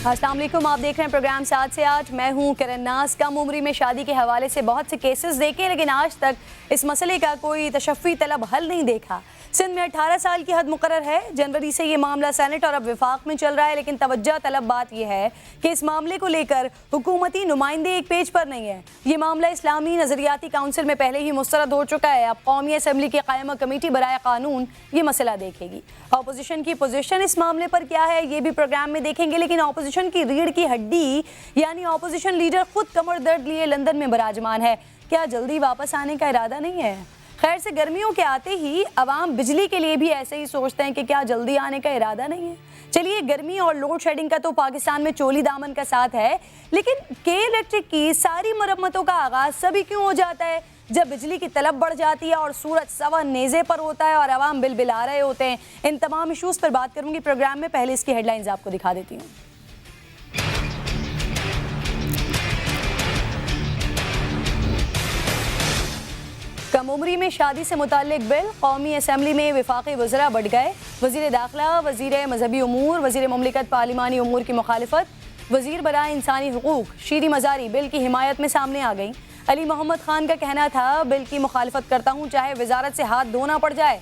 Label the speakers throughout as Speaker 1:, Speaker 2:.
Speaker 1: अस्सलाम वालेकुम, आप देख रहे हैं प्रोग्राम 7 से 8। मैं हूं किरण नाज। कम उम्री में शादी के हवाले से बहुत से केसेस देखे, लेकिन आज तक इस मसले का कोई तशफ़ी तलब हल नहीं देखा। सिंध में 18 साल की हद मुकर्रर है। जनवरी से ये मामला सेनेट और अब विफाक में चल रहा है, लेकिन तवज्जो तलब बात यह है कि इस मामले को लेकर हुकूमती नुमाइंदे एक पेज पर नहीं है। ये मामला इस्लामी नज़रियाती काउंसिल में पहले ही मुस्तरद हो चुका है। अब कौमी असम्बली की कायमा कमेटी बराए कानून ये मसला देखेगी। अपोजिशन की पोजीशन इस मामले पर क्या है, ये भी प्रोग्राम में देखेंगे। लेकिन अपोजिशन की रीढ़ की हड्डी यानी अपोजिशन लीडर खुद कमर दर्द लिए लंदन में बराजमान है। क्या जल्दी वापस आने का इरादा नहीं है? खैर से गर्मियों के आते ही अवाम बिजली के लिए भी ऐसे ही सोचते हैं कि क्या जल्दी आने का इरादा नहीं है। चलिए, गर्मी और लोड शेडिंग का तो पाकिस्तान में चोली दामन का साथ है, लेकिन के इलेक्ट्रिक की सारी मरम्मतों का आगाज सभी क्यों हो जाता है जब बिजली की तलब बढ़ जाती है और सूरज सवा नेज़े पर होता है और अवाम बिल बिला रहे होते हैं। इन तमाम इशूज़ पर बात करूंगी प्रोग्राम में। पहले इसकी हेडलाइंस आपको दिखा देती हूँ। कम उम्री में शादी से मुताल्लिक बिल कौमी असम्बली में विफाकी वज़रा बढ़ गए। वज़ीर दाखिला, वज़ीर मजहबी उमूर, वज़ीर मुमलिकत पार्लिमानी उमूर की मुखालिफत, वज़ीर बराए इंसानी हुकूक शीरी मज़ारी बिल की हिमायत में सामने आ गई। अली मोहम्मद खान का कहना था, बिल की मुखालिफत करता हूँ चाहे वजारत से हाथ धोना पड़ जाए।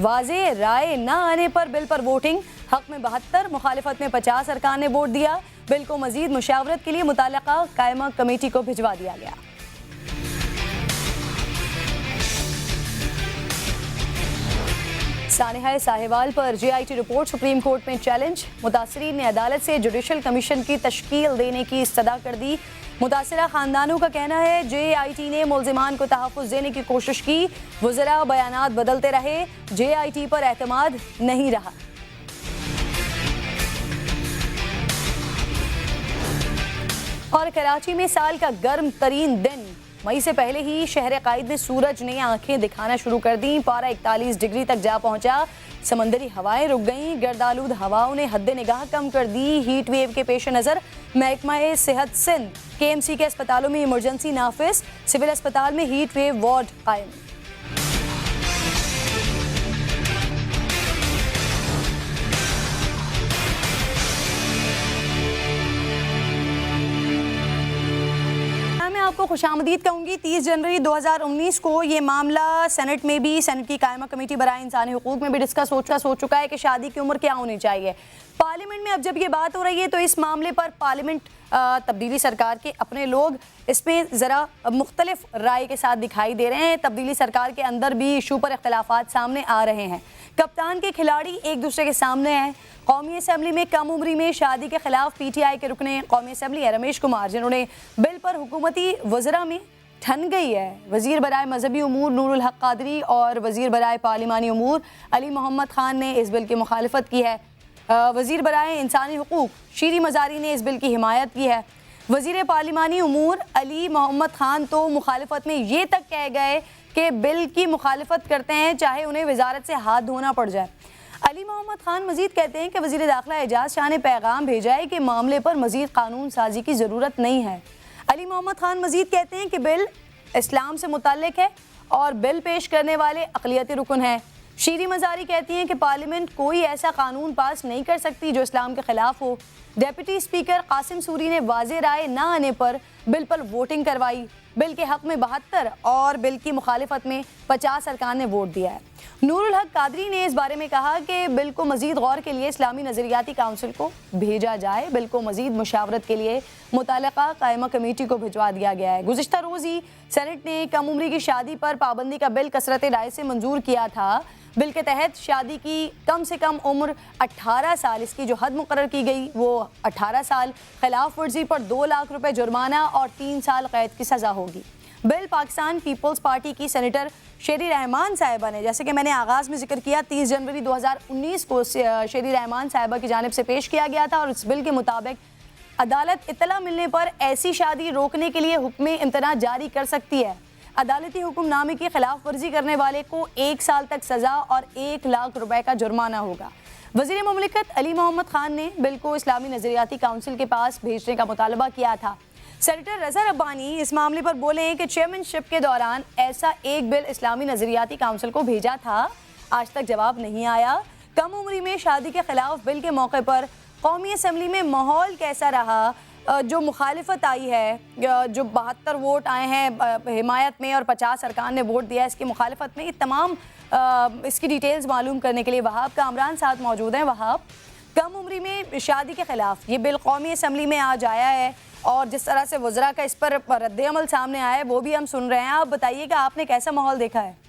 Speaker 1: वाज़े राय न आने पर बिल पर वोटिंग, हक में 72, मुखालिफत में 50 अरकान ने वोट दिया। बिल को मजीद मुशावरत के लिए मुताल्लिका कायमा कमेटी को भिजवा दिया गया। सानिहा साहिवाल पर JIT रिपोर्ट सुप्रीम कोर्ट में चैलेंज। मुतासरीन ने अदालत से जुडिशल कमीशन की तश्कील देने की इस्तदा कर दी। मुतासरा खानदानों का कहना है JIT ने मुल्जिमान को तहफ़्फ़ुज़ देने की कोशिश की। वज़रा बयानात बदलते रहे, JIT पर एतमाद नहीं रहा। और कराची में साल का गर्म तरीन दिन, मई से पहले ही शहर कायद में सूरज ने आंखें दिखाना शुरू कर दी। पारा 41 डिग्री तक जा पहुंचा। समंदरी हवाएं रुक गईं। गर्दालूद हवाओं ने हद निगाह कम कर दी। हीट वेव के पेश नज़र महकमा सेहत सिंध KMC के अस्पतालों में इमरजेंसी नाफिज। सिविल अस्पताल में हीट वेव वार्ड कायम। आपको खुशामदीद कहूँगी। 30 जनवरी 2019 को ये मामला सेनेट में भी, सेनेट की कायमा कमेटी बराए इंसानी हुकूक में भी डिस्कस हो चुका है कि शादी की उम्र क्या होनी चाहिए। पार्लियामेंट में अब जब ये बात हो रही है तो इस मामले पर पार्लियामेंट तब्दीली सरकार के अपने लोग इसमें ज़रा मुख्तलिफ राय के साथ दिखाई दे रहे हैं। तब्दीली सरकार के अंदर भी इशू पर इख्तलाफात सामने आ रहे हैं। कप्तान के खिलाड़ी एक दूसरे के सामने हैं। कौमी असम्बली में कम उम्री में शादी के खिलाफ PTI के रुकने कौमी असम्बली है रमेश कुमार, जिन्होंने बिल पर हुकूमती वज़रा में ठन गई है। वज़ीर बराए मजहबी उमूर नूरुल हक कादरी और वज़ीर बराए पार्लिमानी उमूर अली मोहम्मद खान ने इस बिल की मुखालिफत की है। वज़ीर बराए इंसानी हुकूक शीरी मज़ारी ने इस बिल की हिमायत की है। वज़ीर पार्लिमानी उमूर अली मोहम्मद खान तो मुखालिफत में ये तक कह गए कि बिल की मुखालिफत करते हैं चाहे उन्हें वजारत से हाथ धोना पड़ जाए। अली मोहम्मद खान मजीद कहते हैं कि वज़ीर दाखिला एजाज शाह ने पैगाम भेजा है कि मामले पर मजीद कानून साजी की ज़रूरत नहीं है। अली मोहम्मद खान मजीद कहते हैं कि बिल इस्लाम से मुताल्लिक है और बिल पेश करने वाले अक़लियती रुकन हैं। शीरी मज़ारी कहती हैं कि पार्लियामेंट कोई ऐसा कानून पास नहीं कर सकती जो इस्लाम के ख़िलाफ़ हो। डेप्यूटी स्पीकर कासिम सूरी ने वाज़े राय न आने पर बिल पर वोटिंग करवाई। बिल के हक़ में 72 और बिल की मुखालिफत में 50 अरकान ने वोट दिया है। नूरुल हक कादरी ने इस बारे में कहा कि बिल को मज़ीद गौर के लिए इस्लामी नज़रियाती काउंसिल को भेजा जाए। बिल को मज़ीद मुशावरत के लिए मुताल्लिका कायमा कमेटी को भिजवा दिया गया है। गुज़िश्ता रोज़ ही सेनेट ने कम उम्री की शादी पर पाबंदी का बिल कसरत राय से मंजूर किया था। बिल के तहत शादी की कम से कम उम्र 18 साल, इसकी जो हद मुकर्रर की गई वो 18 साल, खिलाफ वर्जी पर 2 लाख रुपए जुर्माना और 3 साल कैद की सज़ा होगी। बिल पाकिस्तान पीपल्स पार्टी की सेनेटर शेरी रहमान साहिबा ने, जैसे कि मैंने आगाज़ में जिक्र किया, 30 जनवरी 2019 को शेरी रहमान साहिबा की जानिब से पेश किया गया था। और इस बिल के मुताबिक अदालत इत्तला मिलने पर ऐसी शादी रोकने के लिए हुक्म इम्तना जारी कर सकती है। अदालती हुक्मनामे की खिलाफ वर्जी करने वाले को 1 साल तक सज़ा और 1 लाख रुपए का जुर्माना होगा। वज़ीर मुमलिकत अली मोहम्मद खान ने बिल को इस्लामी नज़रियाती काउंसिल के पास भेजने का मुतालबा किया था। सेनेटर रज़ा रब्बानी इस मामले पर बोले हैं कि चेयरमैनशिप के दौरान ऐसा एक बिल इस्लामी नज़रियाती काउंसिल को भेजा था, आज तक जवाब नहीं आया। कम उम्री में शादी के खिलाफ बिल के मौके पर कौमी असम्बली में माहौल कैसा रहा? जो मुखालिफत आई है, जो 72 वोट आए हैं हिमायत में और 50 अरकान ने वोट दिया इसकी मुखालिफत में, ये तमाम इसकी डिटेल्स मालूम करने के लिए वहाब कामरान साथ मौजूद हैं। वहाब, कम उम्री में शादी के ख़िलाफ़ ये बिल कौमी असम्बली में आज आया है और जिस तरह से वज़रा का इस पर रद्द-ए-अमल सामने आया है वो भी हम सुन रहे हैं। आप बताइए कि आपने कैसा माहौल देखा है?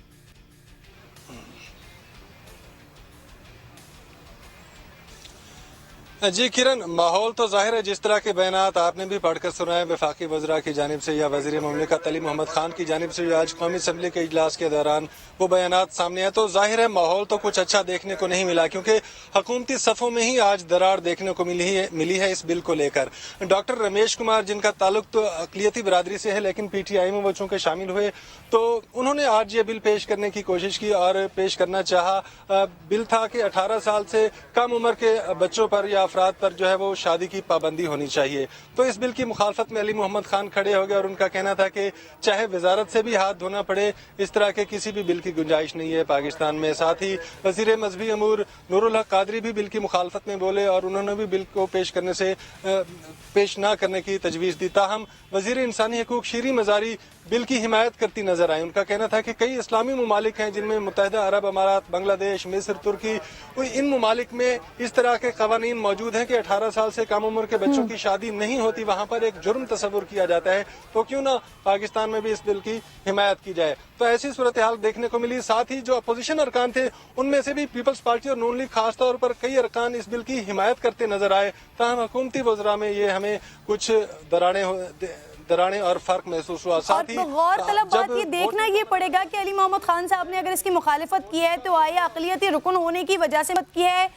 Speaker 2: जी किरण, माहौल तो जाहिर है जिस तरह के बयानात आपने भी पढ़कर सुनाए वफाकी वज़रा की जानिब से या वज़ीर मुमलिकत अली मोहम्मद खान की जानिब से आज कौमी असम्बली के इजलास के दौरान वो बयानात सामने आए, तो जाहिर है माहौल तो कुछ अच्छा देखने को नहीं मिला, क्योंकि हुकूमती सफ़ों में ही आज दरार देखने को मिली है इस बिल को लेकर। डॉक्टर रमेश कुमार, जिनका ताल्लुक तो अक़लियती बरादरी से है लेकिन PTI में वो चूँकि शामिल हुए, तो उन्होंने आज ये बिल पेश करने की कोशिश की और पेश करना चाहा। बिल था कि 18 साल से कम उम्र के बच्चों पर या अफराद पर जो है वो शादी की पाबंदी होनी चाहिए। तो इस बिल की मुखालफत में अली मोहम्मद खान खड़े हो गए और उनका कहना था कि चाहे वजारत से भी हाथ धोना पड़े, इस तरह के किसी भी बिल की गुंजाइश नहीं है पाकिस्तान में। साथ ही वजीर मजहबी अमूर नूरुल हक कादरी भी बिल की मुखालफत में बोले और उन्होंने भी बिल को पेश न करने की तजवीज़ दी। ताहम वजीर इंसानी हकूक शीरी मजारी बिल की हिमायत करती नजर आई। उनका कहना था कि कई इस्लामी ममालिक हैं जिनमें मुत्तहिदा अरब अमारात, बांग्लादेश, मिस्र, तुर्की, इन ममालिक में इस तरह के कवानीन मौजूद हैं कि 18 साल से कम उम्र के बच्चों की शादी नहीं होती, वहाँ पर एक जुर्म तस्वुर किया जाता है, तो क्यों ना पाकिस्तान में भी इस बिल की हिमायत की जाए। तो ऐसी सूरत हाल देखने को मिली। साथ ही जो अपोजिशन अरकान थे उनमें से भी पीपल्स पार्टी और नून लीग खासतौर पर कई अरकान इस बिल की हिमायत करते नजर आए। ताहम हुकूमती वज़रा में ये हमें कुछ दराने और फर्क महसूस हुआ। साथ ही
Speaker 1: गौरतलब बात ये देखना ये पड़ेगा कि अली मोहम्मद खान साहब ने अगर इसकी मुखालिफत की है तो आया अक़लियती रुकन होने की वजह से मत की है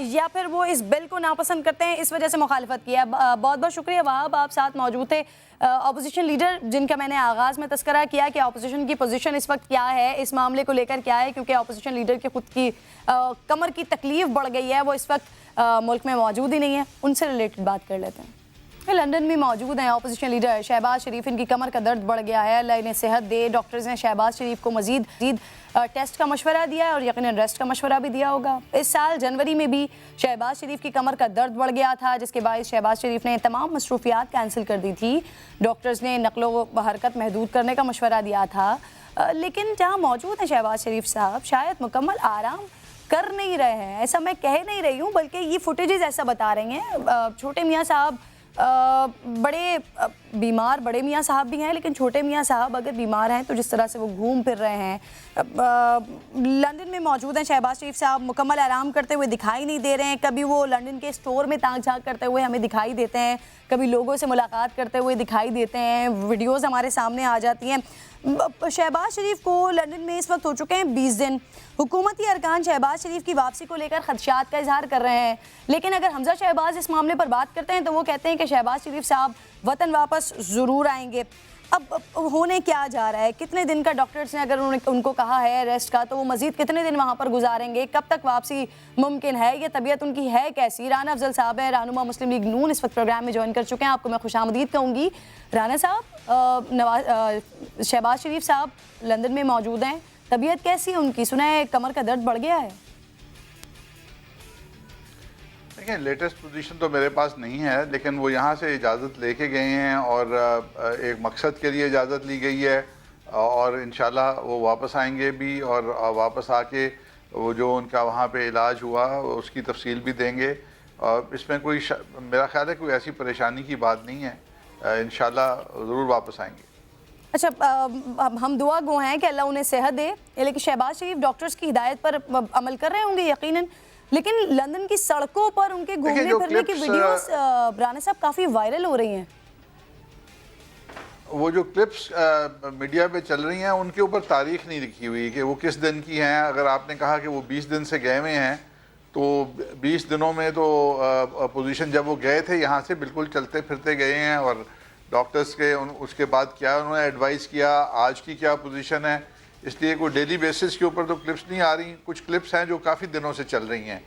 Speaker 1: या फिर वो इस बिल को नापसंद करते हैं इस वजह से मुखालिफत की है। बहुत बहुत शुक्रिया वहाब, आप साथ मौजूद थे। अपोजिशन लीडर जिनका मैंने आगाज़ में तस्करा किया कि अपोजिशन की पोजीशन इस वक्त क्या है, इस मामले को लेकर क्या है, क्योंकि अपोजिशन लीडर की खुद की कमर की तकलीफ बढ़ गई है, वो इस वक्त मुल्क में मौजूद ही नहीं है। उनसे रिलेटेड बात कर लेते हैं। लंदन में मौजूद हैं अपोजिशन लीडर शहबाज शरीफ। इनकी कमर का दर्द बढ़ गया है, अल्लाह इन्हें सेहत दे। डॉक्टर्स ने शहबाज शरीफ को मजीद टेस्ट का मशवरा दिया है और यकीनन रेस्ट का मशवरा भी दिया होगा। इस साल जनवरी में भी शहबाज शरीफ की कमर का दर्द बढ़ गया था, जिसके बायस शहबाज शरीफ ने तमाम मसरूफियात कैंसिल कर दी थी। डॉक्टर्स ने नकलो हरकत महदूद करने का मशवरा दिया था, लेकिन जहाँ मौजूद हैं शहबाज शरीफ साहब शायद मुकम्मल आराम कर नहीं रहे हैं। ऐसा मैं कह नहीं रही हूँ, बल्कि ये फुटेजेस ऐसा बता रही हैं। छोटे मियाँ साहब बड़े बीमार, बड़े मियाँ साहब भी हैं, लेकिन छोटे मियाँ साहब अगर बीमार हैं तो जिस तरह से वो घूम फिर रहे हैं। लंदन में मौजूद हैं शहबाज शरीफ साहब, मुकम्मल आराम करते हुए दिखाई नहीं दे रहे हैं। कभी वो लंदन के स्टोर में ताक झाँक करते हुए हमें दिखाई देते हैं, कभी लोगों से मुलाकात करते हुए दिखाई देते हैं, वीडियोज़ हमारे सामने आ जाती हैं। शहबाज शरीफ को लंदन में इस वक्त हो चुके हैं 20 दिन। हुकूमती अरकान शहबाज शरीफ की वापसी को लेकर खदशात का इजहार कर रहे हैं, लेकिन अगर हमजा शहबाज इस मामले पर बात करते हैं तो वो कहते हैं कि शहबाज शरीफ साहब वतन वापस ज़रूर आएंगे। अब होने क्या जा रहा है? कितने दिन का डॉक्टर्स ने अगर उनको कहा है रेस्ट का, तो वो मज़ीद कितने दिन वहाँ पर गुजारेंगे? कब तक वापसी मुमकिन है? ये तबीयत उनकी है कैसी? राना अफजल साहब है, रहनुमा मुस्लिम लीग नून, इस वक्त प्रोग्राम में ज्वाइन कर चुके हैं। आपको मैं खुशामदीद कहूँगी। राना साहब, शहबाज शरीफ साहब लंदन में मौजूद हैं, तबीयत कैसी है उनकी? सुना है कमर का दर्द बढ़ गया है।
Speaker 3: देखिए, लेटेस्ट पोजीशन तो मेरे पास नहीं है, लेकिन वो यहाँ से इजाज़त लेके गए हैं और एक मकसद के लिए इजाज़त ली गई है और इंशाल्लाह वो वापस आएंगे भी और वापस आके वो जो उनका वहाँ पे इलाज हुआ उसकी तफसील भी देंगे। इसमें कोई मेरा ख्याल है कोई ऐसी परेशानी की बात नहीं है, इंशाल्लाह ज़रूर वापस आएंगे।
Speaker 1: अच्छा, हम दुआ गो हैं कि अल्लाह उन्हें सेहत दे, लेकिन शहबाज शरीफ डॉक्टर्स की हिदायत पर अमल कर रहे होंगे यकीनन, लेकिन लंदन की सड़कों पर उनके घूमने फिरने की वीडियोस राना साहब काफ़ी वायरल हो रही हैं।
Speaker 3: वो जो क्लिप्स मीडिया पे चल रही हैं उनके ऊपर तारीख नहीं लिखी हुई कि वो किस दिन की हैं। अगर आपने कहा कि वो 20 दिन से गए हुए हैं तो 20 दिनों में तो पोजीशन जब वो गए थे यहाँ से बिल्कुल चलते फिरते गए हैं और डॉक्टर्स के उसके बाद क्या उन्होंने एडवाइस किया, आज की क्या पोजीशन है, इसलिए कोई डेली बेसिस के ऊपर तो क्लिप्स नहीं आ रही। कुछ क्लिप्स हैं जो काफ़ी दिनों से चल रही हैं,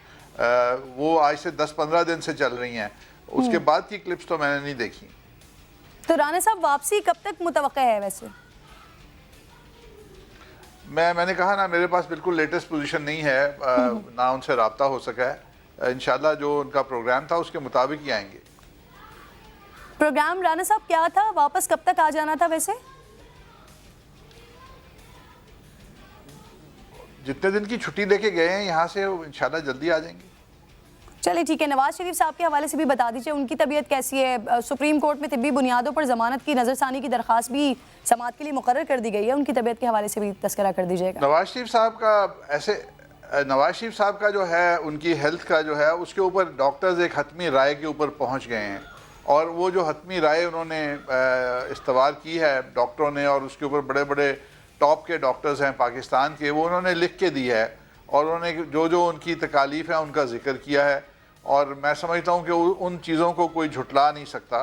Speaker 3: वो आज से 10-15 दिन से चल रही हैं, उसके बाद की क्लिप्स तो मैंने नहीं देखी।
Speaker 1: तो राना साहब वापसी कब तक मुतवक्का है? वैसे
Speaker 3: मैंने कहा ना, मेरे पास बिल्कुल लेटेस्ट पोजीशन नहीं है, ना उनसे रब्ता हो सका है, इंशाल्लाह जो उनका प्रोग्राम था उसके मुताबिक ही आएंगे।
Speaker 1: प्रोग्राम राना साहब क्या था, वापस कब तक आ जाना था वैसे?
Speaker 3: जितने दिन की छुट्टी लेके गए हैं यहाँ से इंशाल्लाह जल्दी आ जाएंगे।
Speaker 1: चलिए ठीक है, नवाज शरीफ साहब के हवाले से भी बता दीजिए, उनकी तबीयत कैसी है? सुप्रीम कोर्ट में तिब्बी बुनियादों पर जमानत की नजरसानी की दरख्वास्त भी समाअत के लिए मुकर्रर कर दी गई है, उनकी तबीयत के हवाले से भी तस्करा कर दीजिएगा।
Speaker 3: नवाज शरीफ साहब का जो है उनकी हेल्थ का जो है उसके ऊपर डॉक्टर्स एक हतमी राय के ऊपर पहुंच गए हैं, और वो जो हतमी राय उन्होंने इस्तवार की है डॉक्टरों ने, और उसके ऊपर बड़े बड़े टॉप के डॉक्टर्स हैं पाकिस्तान के, वो उन्होंने लिख के दी है, और उन्होंने जो जो उनकी तकालीफ है उनका जिक्र किया है, और मैं समझता हूँ कि उन चीज़ों को कोई झुटला नहीं सकता।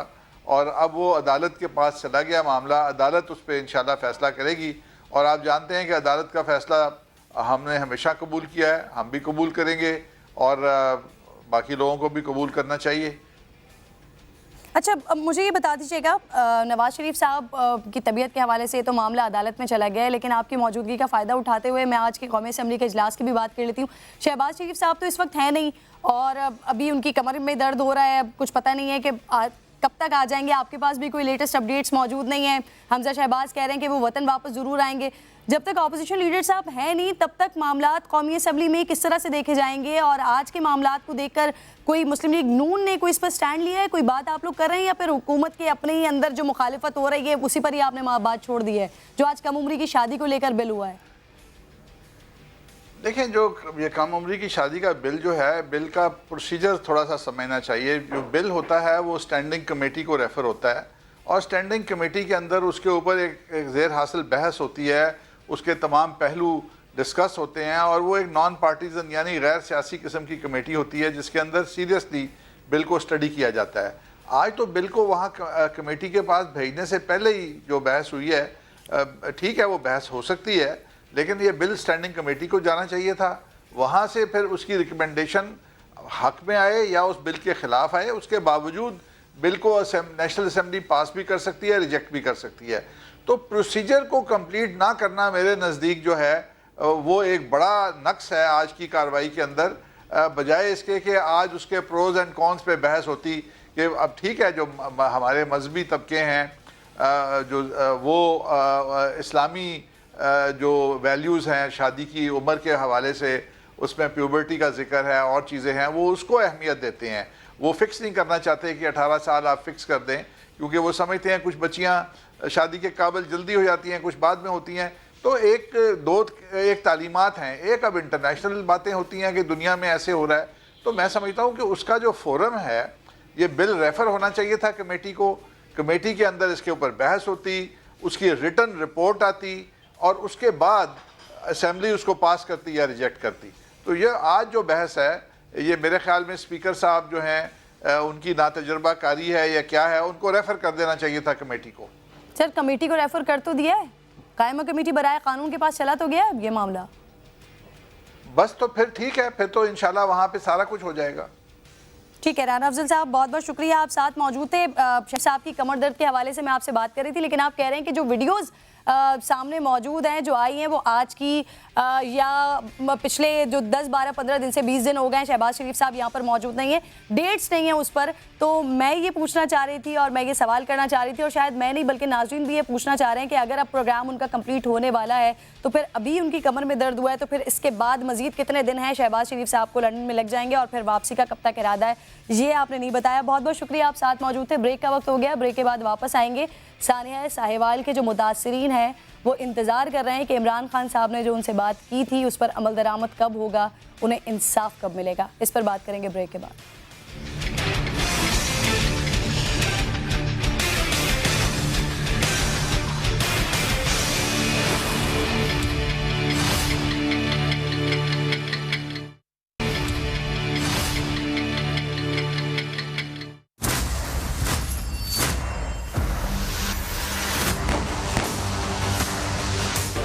Speaker 3: और अब वो अदालत के पास चला गया मामला, अदालत उस पर इंशाल्लाह फ़ैसला करेगी, और आप जानते हैं कि अदालत का फ़ैसला हमने हमेशा कबूल किया है, हम भी कबूल करेंगे, और बाकी लोगों को भी कबूल करना चाहिए।
Speaker 1: अच्छा, अब मुझे ये बता दीजिएगा, नवाज शरीफ साहब की तबीयत के हवाले से तो मामला अदालत में चला गया है, लेकिन आपकी मौजूदगी का फ़ायदा उठाते हुए मैं आज के कौमी असम्बली के इजलास की भी बात कर लेती हूँ। शहबाज शरीफ साहब तो इस वक्त हैं नहीं, और अभी उनकी कमर में दर्द हो रहा है, अब कुछ पता नहीं है कि कब तक आ जाएंगे। आपके पास भी कोई लेटेस्ट अपडेट्स मौजूद नहीं है। हमजा शहबाज कह रहे हैं कि वो वतन वापस ज़रूर आएंगे। जब तक अपोजिशन लीडर साहब हैं नहीं, तब तक मामलात कौमी असम्बली में किस तरह से देखे जाएंगे? और आज के मामलात को देखकर कोई मुस्लिम लीग नून ने कोई इस पर स्टैंड लिया है? कोई बात आप लोग कर रहे हैं, या फिर हुकूमत के अपने ही अंदर जो मुखालिफत हो रही है उसी पर ही आपने बात छोड़ दी है, जो आज कम उम्री की शादी को लेकर बिल हुआ है?
Speaker 3: देखें, जो ये कम उम्री की शादी का बिल जो है, बिल का प्रोसीजर थोड़ा सा समझना चाहिए। जो बिल होता है वो स्टैंडिंग कमेटी को रेफ़र होता है, और स्टैंडिंग कमेटी के अंदर उसके ऊपर एक ज़ेर हासिल बहस होती है, उसके तमाम पहलू डिस्कस होते हैं, और वो एक नॉन पार्टीजन यानी गैर सियासी किस्म की कमेटी होती है जिसके अंदर सीरियसली बिल को स्टडी किया जाता है। आज तो बिल को वहाँ कमेटी के पास भेजने से पहले ही जो बहस हुई है, ठीक है वो बहस हो सकती है, लेकिन ये बिल स्टैंडिंग कमेटी को जाना चाहिए था। वहाँ से फिर उसकी रिकमेंडेशन हक में आए या उस बिल के ख़िलाफ़ आए, उसके बावजूद बिल को नेशनल असम्बली पास भी कर सकती है, रिजेक्ट भी कर सकती है। तो प्रोसीजर को कंप्लीट ना करना मेरे नज़दीक जो है वो एक बड़ा नक्स है आज की कार्रवाई के अंदर, बजाय इसके कि आज उसके प्रोज एंड कॉन्स पे बहस होती कि अब ठीक है जो हमारे मजहबी तबके हैं, जो वो इस्लामी जो वैल्यूज़ हैं शादी की उम्र के हवाले से, उसमें प्यूबर्टी का जिक्र है और चीज़ें हैं, वो उसको अहमियत देते हैं। वो फ़िक्स नहीं करना चाहते कि 18 साल आप फ़िक्स कर दें, क्योंकि वो समझते हैं कुछ बच्चियाँ शादी के काबिल जल्दी हो जाती हैं, कुछ बाद में होती हैं। तो एक तालीमात हैं, एक अब इंटरनेशनल बातें होती हैं कि दुनिया में ऐसे हो रहा है। तो मैं समझता हूँ कि उसका जो फोरम है, ये बिल रेफ़र होना चाहिए था कमेटी को, कमेटी के अंदर इसके ऊपर बहस होती, उसकी रिटन रिपोर्ट आती, और उसके बाद असम्बली उसको पास करती या रिजेक्ट करती। तो ये आज जो बहस है, ये मेरे ख्याल में स्पीकर साहब जो हैं उनकी नातजुर्बाकारी है या क्या है, उनको रेफ़र कर देना चाहिए था कमेटी को।
Speaker 1: सर, कमेटी को रेफ़र कर तो दिया है, कायमा कमेटी बराए कानून के पास चला तो गया है ये मामला।
Speaker 3: बस तो फिर ठीक है, फिर तो इंशाल्लाह वहाँ पे सारा कुछ हो जाएगा।
Speaker 1: ठीक है राना अफजल साहब, बहुत बहुत शुक्रिया, आप साथ मौजूद थे। शेख साहब की कमर दर्द के हवाले से मैं आपसे बात कर रही थी, लेकिन आप कह रहे हैं कि जो वीडियोज़ सामने मौजूद हैं, जो आई हैं, वो आज की या पिछले जो 10, 12, 15 दिन से 20 दिन हो गए हैं, शहबाज शरीफ साहब यहाँ पर मौजूद नहीं है, डेट्स नहीं है उस पर। तो मैं ये पूछना चाह रही थी और मैं ये सवाल करना चाह रही थी, और शायद मैं नहीं बल्कि नाज़रीन भी ये पूछना चाह रहे हैं कि अगर अब प्रोग्राम उनका कंप्लीट होने वाला है, तो फिर अभी उनकी कमर में दर्द हुआ है, तो फिर इसके बाद मज़ीद कितने दिन हैं शहबाज शरीफ साहब को लंदन में लग जाएंगे, और फिर वापसी का कब तक इरादा है, ये आपने नहीं बताया। बहुत बहुत शुक्रिया, आप साथ मौजूद थे। ब्रेक का वक्त हो गया, ब्रेक के बाद वापस आएंगे। सानिया साहिवाल के जो मुतासरीन हैं वो इंतज़ार कर रहे हैं कि इमरान खान साहब ने जो उनसे बात की थी उस पर अमल दरामद कब होगा, उन्हें इंसाफ कब मिलेगा, इस पर बात करेंगे ब्रेक के बाद।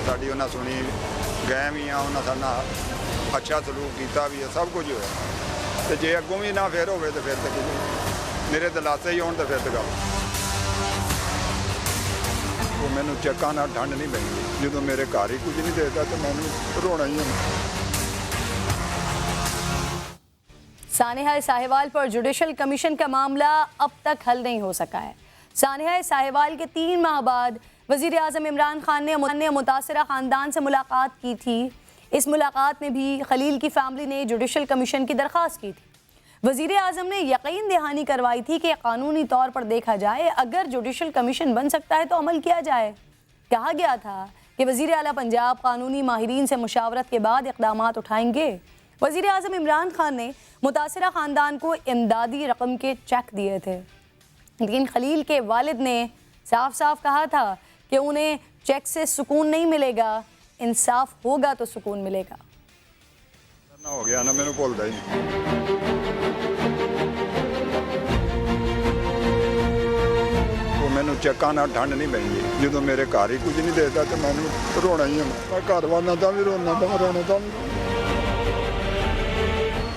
Speaker 4: ਸਾਡੀ ਉਹਨਾਂ ਸੁਣੀ ਗਏ ਵੀ ਆ, ਉਹਨਾਂ ਸਾਡਾ ਅੱਛਾ ਸਲੂਕ ਕੀਤਾ ਵੀ ਹੈ, ਸਭ ਕੁਝ ਹੋਇਆ। ਤੇ ਜੇ ਅੱਗੋਂ ਵੀ ਨਾ ਫੇਰ ਹੋਵੇ ਤੇ ਫਿਰ ਤਾਂ ਕੀ ਮੇਰੇ ਦਿਲਾਸੇ ਹੀ ਹੋਣ ਤੇ ਫਿਰ ਤਾਂ ਗੱਲ ਉਹ ਮੈਨੂੰ ਚੱਕਾਂ ਨਾਲ ਠੰਡ ਨਹੀਂ ਪੈਂਦੀ। ਜਦੋਂ ਮੇਰੇ ਘਰ ਹੀ ਕੁਝ ਨਹੀਂ ਦੇਦਾ ਤਾਂ ਮੈਨੂੰ ਰੋਣਾ ਹੀ ਹੁੰਦਾ।
Speaker 1: सानिया साहिवाल पर जुडिशल कमीशन का मामला अब तक हल नहीं हो सका है। सानिया साहिवाल के 3 माह बाद वज़ीर आज़म इमरान खान ने मुतासरा ख़ानदान से मुलाकात की थी। इस मुलाकात में भी खलील की फैमिली ने जुडिशल कमीशन की दरख्वास्त की थी। वज़ीर आज़म ने यकीन दहानी करवाई थी कि कानूनी तौर पर देखा जाए, अगर जुडिशल कमीशन बन सकता है तो अमल किया जाए। कहा गया था कि वज़ीर आला पंजाब कानूनी माहिरीन से मुशावरत के बाद इक़दामात उठाएंगे। वज़ीर आज़म इमरान खान ने मुतासरा ख़ानदान को इमदादी रकम के चेक दिए थे, लेकिन खलील के वालिद ने साफ साफ कहा था कि उन्हें चेक से सुकून नहीं मिलेगा, इंसाफ होगा तो सुकून मिलेगा।
Speaker 4: ना हो गया ना, मैंने भूलता ही नहीं। वो मैंने चेकां ना ठंड नहीं पैंदी, जो मेरे घर ही कुछ नहीं देता तो मैंने रोना ही है। मैं घर वालों का भी रोना, बाहर आना था भी रोना।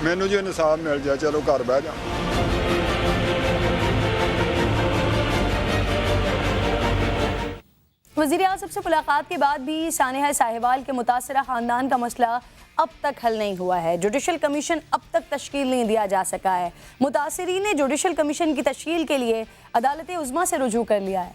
Speaker 4: मैनू जो इंसाफ मिल जाए, चलो घर बह जा।
Speaker 1: वज़ीर आज़म से मुलाकात के बाद भी सानिया साहिवाल के मुतासरा ख़ानदान का मसला अब तक हल नहीं हुआ है। जुडिशल कमीशन अब तक तश्कील नहीं दिया जा सका है। मुतासरीन ने जुडिशल कमीशन की तश्कील के लिए अदालत उज़्मा से रुजू कर लिया है।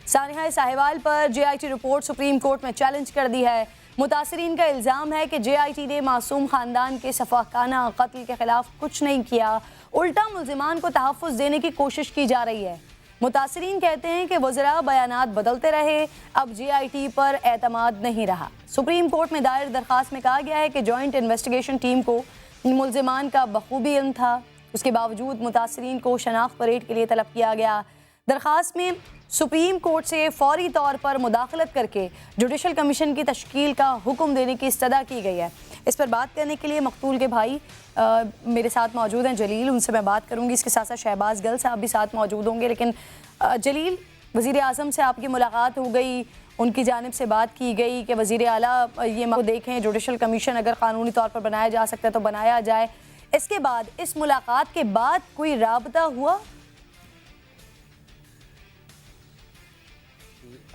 Speaker 1: सानिया साहिवाल पर JIT रिपोर्ट सुप्रीम कोर्ट में चैलेंज कर दी है। मुतासरीन का इल्ज़ाम है कि JIT ने मासूम ख़ानदान के सफ़ाकाना कत्ल के ख़िलाफ़ कुछ नहीं किया, उल्टा मुल्ज़िमान को तहफ़्फ़ुज़ देने की कोशिश की जा रही है। मुतासरीन कहते हैं कि वज़रा बयानात बदलते रहे, अब JIT पर एतमाद नहीं रहा। सुप्रीम कोर्ट में दायर दरख्वास्त में कहा गया है कि जॉइंट इन्वेस्टिगेशन टीम को मुल्ज़िमान का बखूबी इल्म था, उसके बावजूद मुतासरीन को शनाख्त परेड के लिए तलब किया गया। दरख्वास्त में सुप्रीम कोर्ट से फौरी तौर पर मुदाखलत करके जुडिशल कमीशन की तश्कील का हुक्म देने की इस्तदा की गई है। इस पर बात करने के लिए मकतूल के भाई मेरे साथ मौजूद हैं, जलील, उनसे मैं बात करूंगी। इसके साथ साथ शहबाज गल साहब भी साथ मौजूद होंगे। लेकिन जलील, वज़ीर आज़म से आपकी मुलाकात हो गई, उनकी जानिब से बात की गई कि वज़ीर आला ये देखें जुडिशल कमीशन अगर कानूनी तौर पर बनाया जा सकता है तो बनाया जाए। इसके बाद, इस मुलाकात के बाद कोई राबता हुआ?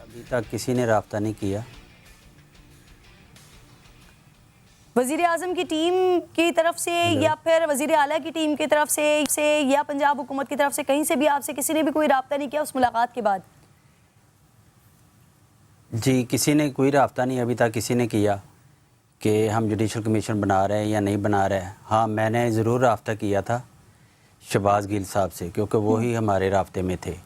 Speaker 5: अभी तक किसी ने राब्ता नहीं किया।
Speaker 1: वज़ीर आज़म की टीम की तरफ से या फिर वज़ीर आला की टीम की तरफ से या पंजाब हुकूमत की तरफ से कहीं से भी आपसे किसी ने भी कोई राब्ता नहीं किया उस मुलाकात के बाद?
Speaker 5: जी, किसी ने कोई राब्ता नहीं अभी तक किसी ने किया कि हम जुडिशल कमीशन बना रहे हैं या नहीं बना रहे हैं। हाँ, मैंने ज़रूर राब्ता किया था शहबाज गिल साहब से, क्योंकि वो ही हमारे राब्ते में थे।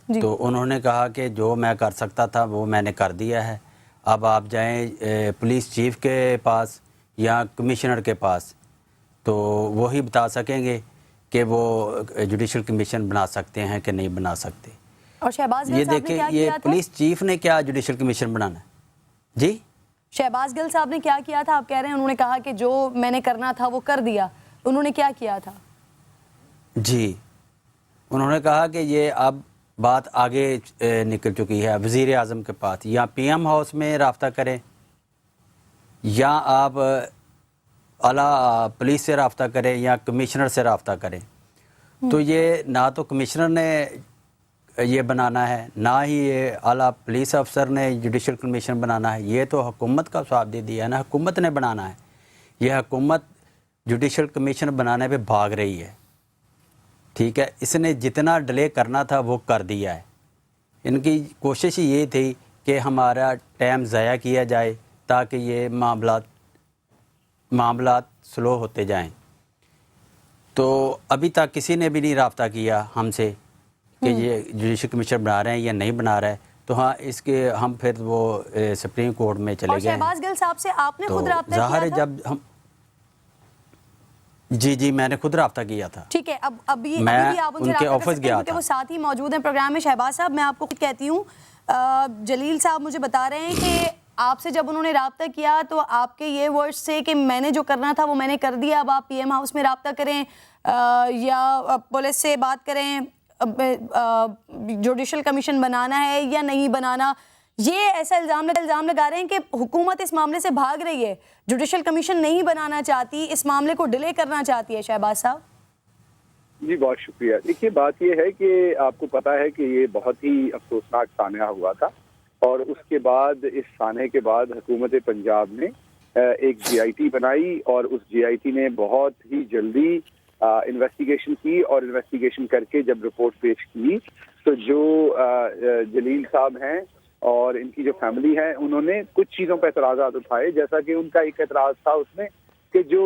Speaker 5: तो उन्होंने कहा कि जो मैं कर सकता था वो मैंने कर दिया है, अब आप जाएं पुलिस चीफ के पास या कमिश्नर के पास, तो वही बता सकेंगे कि वो जुडिशल कमीशन बना सकते हैं कि नहीं बना सकते।
Speaker 1: और शहबाज गिल
Speaker 5: ये
Speaker 1: साहब ने
Speaker 5: देखें,
Speaker 1: क्या
Speaker 5: ये
Speaker 1: किया था?
Speaker 5: पुलिस चीफ ने क्या जुडिशल कमीशन बनाना है? जी,
Speaker 1: शहबाज गिल साहब ने क्या किया था? आप कह रहे हैं उन्होंने कहा कि जो मैंने करना था वो कर दिया, उन्होंने क्या किया था?
Speaker 5: जी, उन्होंने कहा कि ये अब बात आगे निकल चुकी है वज़ीर आज़म के पास, या PM हाउस में रब्ता करें या आप आला पुलिस से रब्ता करें या कमिश्नर से रब्ता करें। तो ये ना तो कमिश्नर ने ये बनाना है, ना ही ये आला पुलिस अफसर ने जुडिशल कमीशन बनाना है। ये तो हुकूमत का स्वाब दे दिया है ना, हुकूमत ने बनाना है। ये हुकूमत जुडिशल कमीशन बनाने पे भाग रही है, ठीक है। इसने जितना डिले करना था वो कर दिया है। इनकी कोशिश ये थी कि हमारा टाइम ज़ाया किया जाए ताकि ये मामलात स्लो होते जाएं। तो अभी तक किसी ने भी नहीं रब्ता किया हमसे कि ये जुडिशल कमीशन बना रहे हैं या नहीं बना रहे हैं। तो हाँ, इसके हम फिर वो सुप्रीम कोर्ट में चले गए।
Speaker 1: शहबाज गिल साहब से आपने खुद रब्ता
Speaker 5: ज़ाहिर है
Speaker 1: किया था?
Speaker 5: जब हम जी, मैंने खुद रब्ता किया था।
Speaker 1: ठीक है, अब अभी
Speaker 5: मैं
Speaker 1: भी आप उनसे
Speaker 5: उनके
Speaker 1: रब्ता कर
Speaker 5: ऑफिस
Speaker 1: सकते हैं
Speaker 5: गया
Speaker 1: क्योंकि
Speaker 5: था।
Speaker 1: वो साथ ही मौजूद हैं प्रोग्राम में। शहबाज साहब, मैं आपको खुद कहती हूँ, जलील साहब मुझे बता रहे हैं कि आपसे जब उन्होंने रब्ता किया तो आपके ये वर्ड्स थे कि मैंने जो करना था वो मैंने कर दिया, अब आप PM हाउस में रब्ता करें या पुलिस से बात करें, जुडिशल कमीशन बनाना है या नहीं बनाना। ये ऐसा इल्ज़ाम लगा रहे हैं कि हुकूमत इस मामले से भाग रही है, जुडिशल कमीशन नहीं बनाना चाहती, इस मामले को डिले करना चाहती है। शहबाज साहब
Speaker 6: जी, बहुत शुक्रिया। देखिए, बात यह है कि आपको पता है कि ये बहुत ही अफसोसनाक सान्या हुआ था और उसके बाद, इस सान्हे के बाद हुकूमत पंजाब ने एक JIT बनाई और उस JIT ने बहुत ही जल्दी इन्वेस्टिगेशन की और इन्वेस्टिगेशन करके जब रिपोर्ट पेश की तो जो जलील साहब हैं और इनकी जो फैमिली है उन्होंने कुछ चीज़ों पर एतराज़ात उठाए। जैसा कि उनका एक एतराज़ था उसमें कि जो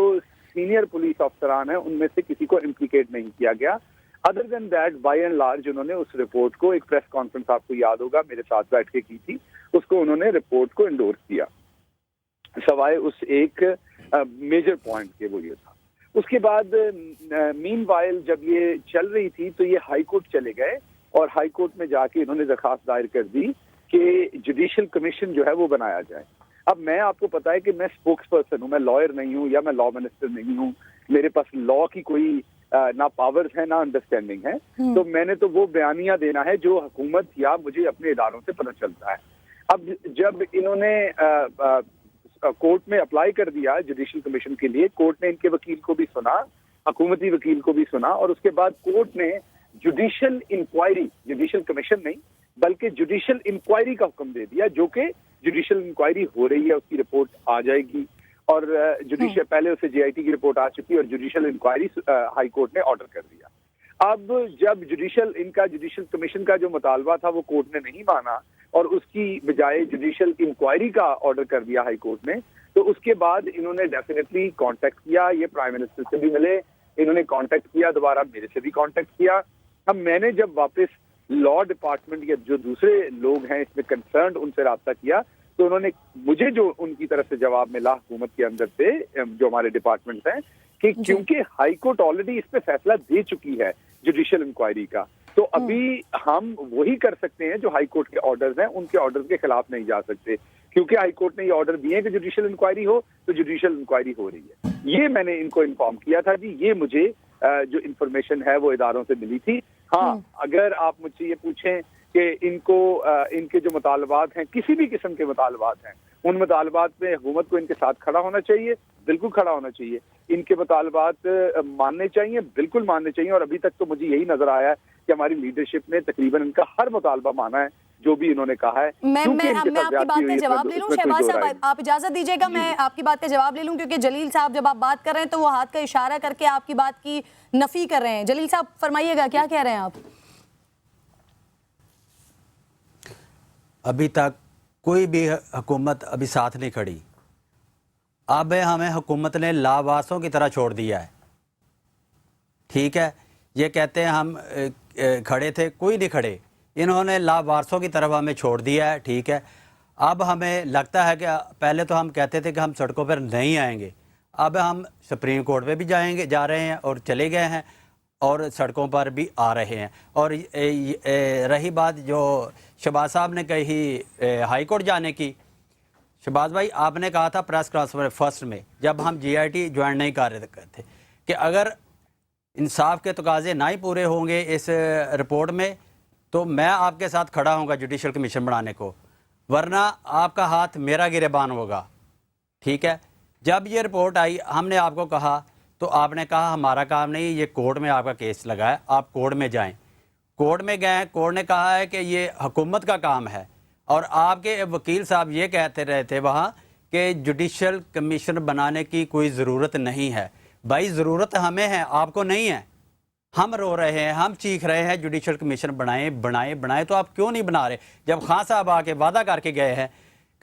Speaker 6: सीनियर पुलिस अफसरान हैं उनमें से किसी को इम्प्लीकेट नहीं किया गया। Other than that bye and large उन्होंने उस रिपोर्ट को, एक प्रेस कॉन्फ्रेंस आपको याद होगा मेरे साथ बैठ के की थी, उसको उन्होंने रिपोर्ट को इंडोर्स किया सवाए उस एक मेजर पॉइंट के, वो ये था। उसके बाद मीनवाइल जब ये चल रही थी तो ये हाई कोर्ट चले गए और हाई कोर्ट में जाके इन्होंने दरखास्त दायर कर दी कि जुडिशियल कमीशन जो है वो बनाया जाए। अब मैं, आपको पता है कि मैं स्पोक्स पर्सन हूँ, मैं लॉयर नहीं हूँ या मैं लॉ मिनिस्टर नहीं हूँ, मेरे पास लॉ की कोई ना पावर्स है ना अंडरस्टैंडिंग है, तो मैंने तो वो बयानिया देना है जो हुकूमत या मुझे अपने इदारों से पता चलता है। अब जब इन्होंने कोर्ट में अप्लाई कर दिया जुडिशियल कमीशन के लिए, कोर्ट ने इनके वकील को भी सुना, हुकूमती वकील को भी सुना, और उसके बाद कोर्ट ने जुडिशियल इंक्वायरी, जुडिशियल कमीशन नहीं बल्कि जुडिशियल इंक्वायरी का हुक्म दे दिया, जो कि जुडिशियल इंक्वायरी हो रही है, उसकी रिपोर्ट आ जाएगी। और जुडिशियल, पहले उसे जेआईटी की रिपोर्ट आ चुकी और जुडिशियल इंक्वायरी हाई कोर्ट ने ऑर्डर कर दिया। अब जब जुडिशियल कमीशन का जो मुतालबा था वो कोर्ट ने नहीं माना और उसकी बजाय जुडिशियल इंक्वायरी का ऑर्डर कर दिया हाई कोर्ट ने, तो उसके बाद इन्होंने डेफिनेटली कांटेक्ट किया, ये प्राइम मिनिस्टर से भी मिले, इन्होंने कांटेक्ट किया, दोबारा मेरे से भी कांटेक्ट किया। अब मैंने जब वापस लॉ डिपार्टमेंट या जो दूसरे लोग हैं इसमें कंसर्न्ड उनसे रब्ता किया तो उन्होंने मुझे जो उनकी तरफ से जवाब मिला हुकूमत के अंदर से, जो हमारे डिपार्टमेंट हैं, कि क्योंकि हाई कोर्ट ऑलरेडी इस पे फैसला दे चुकी है जुडिशियल इंक्वायरी का, तो अभी हम वही कर सकते हैं जो हाई कोर्ट के ऑर्डर्स हैं, उनके ऑर्डर्स के खिलाफ नहीं जा सकते, क्योंकि हाई कोर्ट ने ये ऑर्डर दिए कि जुडिशियल इंक्वायरी हो तो जुडिशियल इंक्वायरी हो रही है। ये मैंने इनको इन्फॉर्म किया था जी, ये मुझे जो इन्फॉर्मेशन है वो इदारों से मिली थी। हाँ, अगर आप मुझसे ये पूछें कि इनको इनके जो मुतालबात हैं, किसी भी किस्म के मुतालबात हैं, उन मुतालबात में हुकूमत को इनके साथ खड़ा होना चाहिए, बिल्कुल खड़ा होना चाहिए। इनके मुतालबात मानने चाहिए, बिल्कुल मानने चाहिए। और अभी तक तो मुझे यही नजर आया है कि हमारी लीडरशिप ने तकरीबन इनका हर मुतालबा माना है जो भी इन्होंने कहा है।
Speaker 1: मैं आपकी बात का जवाब ले लूं शहबाज साहब, आप इजाजत दीजिएगा, मैं आपकी बात का जवाब ले लूं, क्योंकि जलील साहब जब आप बात कर रहे हैं तो वो हाथ का इशारा करके आपकी बात की नफी कर रहे हैं। जलील साहब फरमाइएगा, क्या कह रहे हैं आप?
Speaker 5: अभी तक कोई भी हुकूमत अभी साथ नहीं खड़ी। अब हमें हुकूमत ने लावारिसों की तरह छोड़ दिया है। ठीक है, ये कहते हैं हम खड़े थे, कोई नहीं खड़े, इन्होंने लावारिसों की तरफ हमें छोड़ दिया है। ठीक है, अब हमें लगता है कि पहले तो हम कहते थे कि हम सड़कों पर नहीं आएंगे, अब हम सुप्रीम कोर्ट पे भी जा रहे हैं और चले गए हैं और सड़कों पर भी आ रहे हैं। और रही बात जो शहबाज साहब ने कही हाई कोर्ट जाने की, शहबाज भाई आपने कहा था प्रेस कॉन्फ्रेंस फर्स्ट में जब हम जीआईटी ज्वाइन नहीं कर रहे थे कि अगर इंसाफ के तकाजे ना ही पूरे होंगे इस रिपोर्ट में तो मैं आपके साथ खड़ा होऊंगा जुडिशियल कमीशन बनाने को, वरना आपका हाथ मेरा गिरेबान होगा। ठीक है, जब ये रिपोर्ट आई हमने आपको कहा तो आपने कहा हमारा काम नहीं, ये कोर्ट में आपका केस लगा है, आप कोर्ट में जाएं। कोर्ट में गए, कोर्ट ने कहा है कि ये हुकूमत का काम है, और आपके वकील साहब ये कहते रहे थे वहाँ कि जुडिशियल कमीशन बनाने की कोई ज़रूरत नहीं है। भाई ज़रूरत हमें है, आपको नहीं है। हम रो रहे हैं, हम चीख रहे हैं जुडिशियल कमीशन बनाएं, तो आप क्यों नहीं बना रहे? जब खान साहब आके वादा करके गए हैं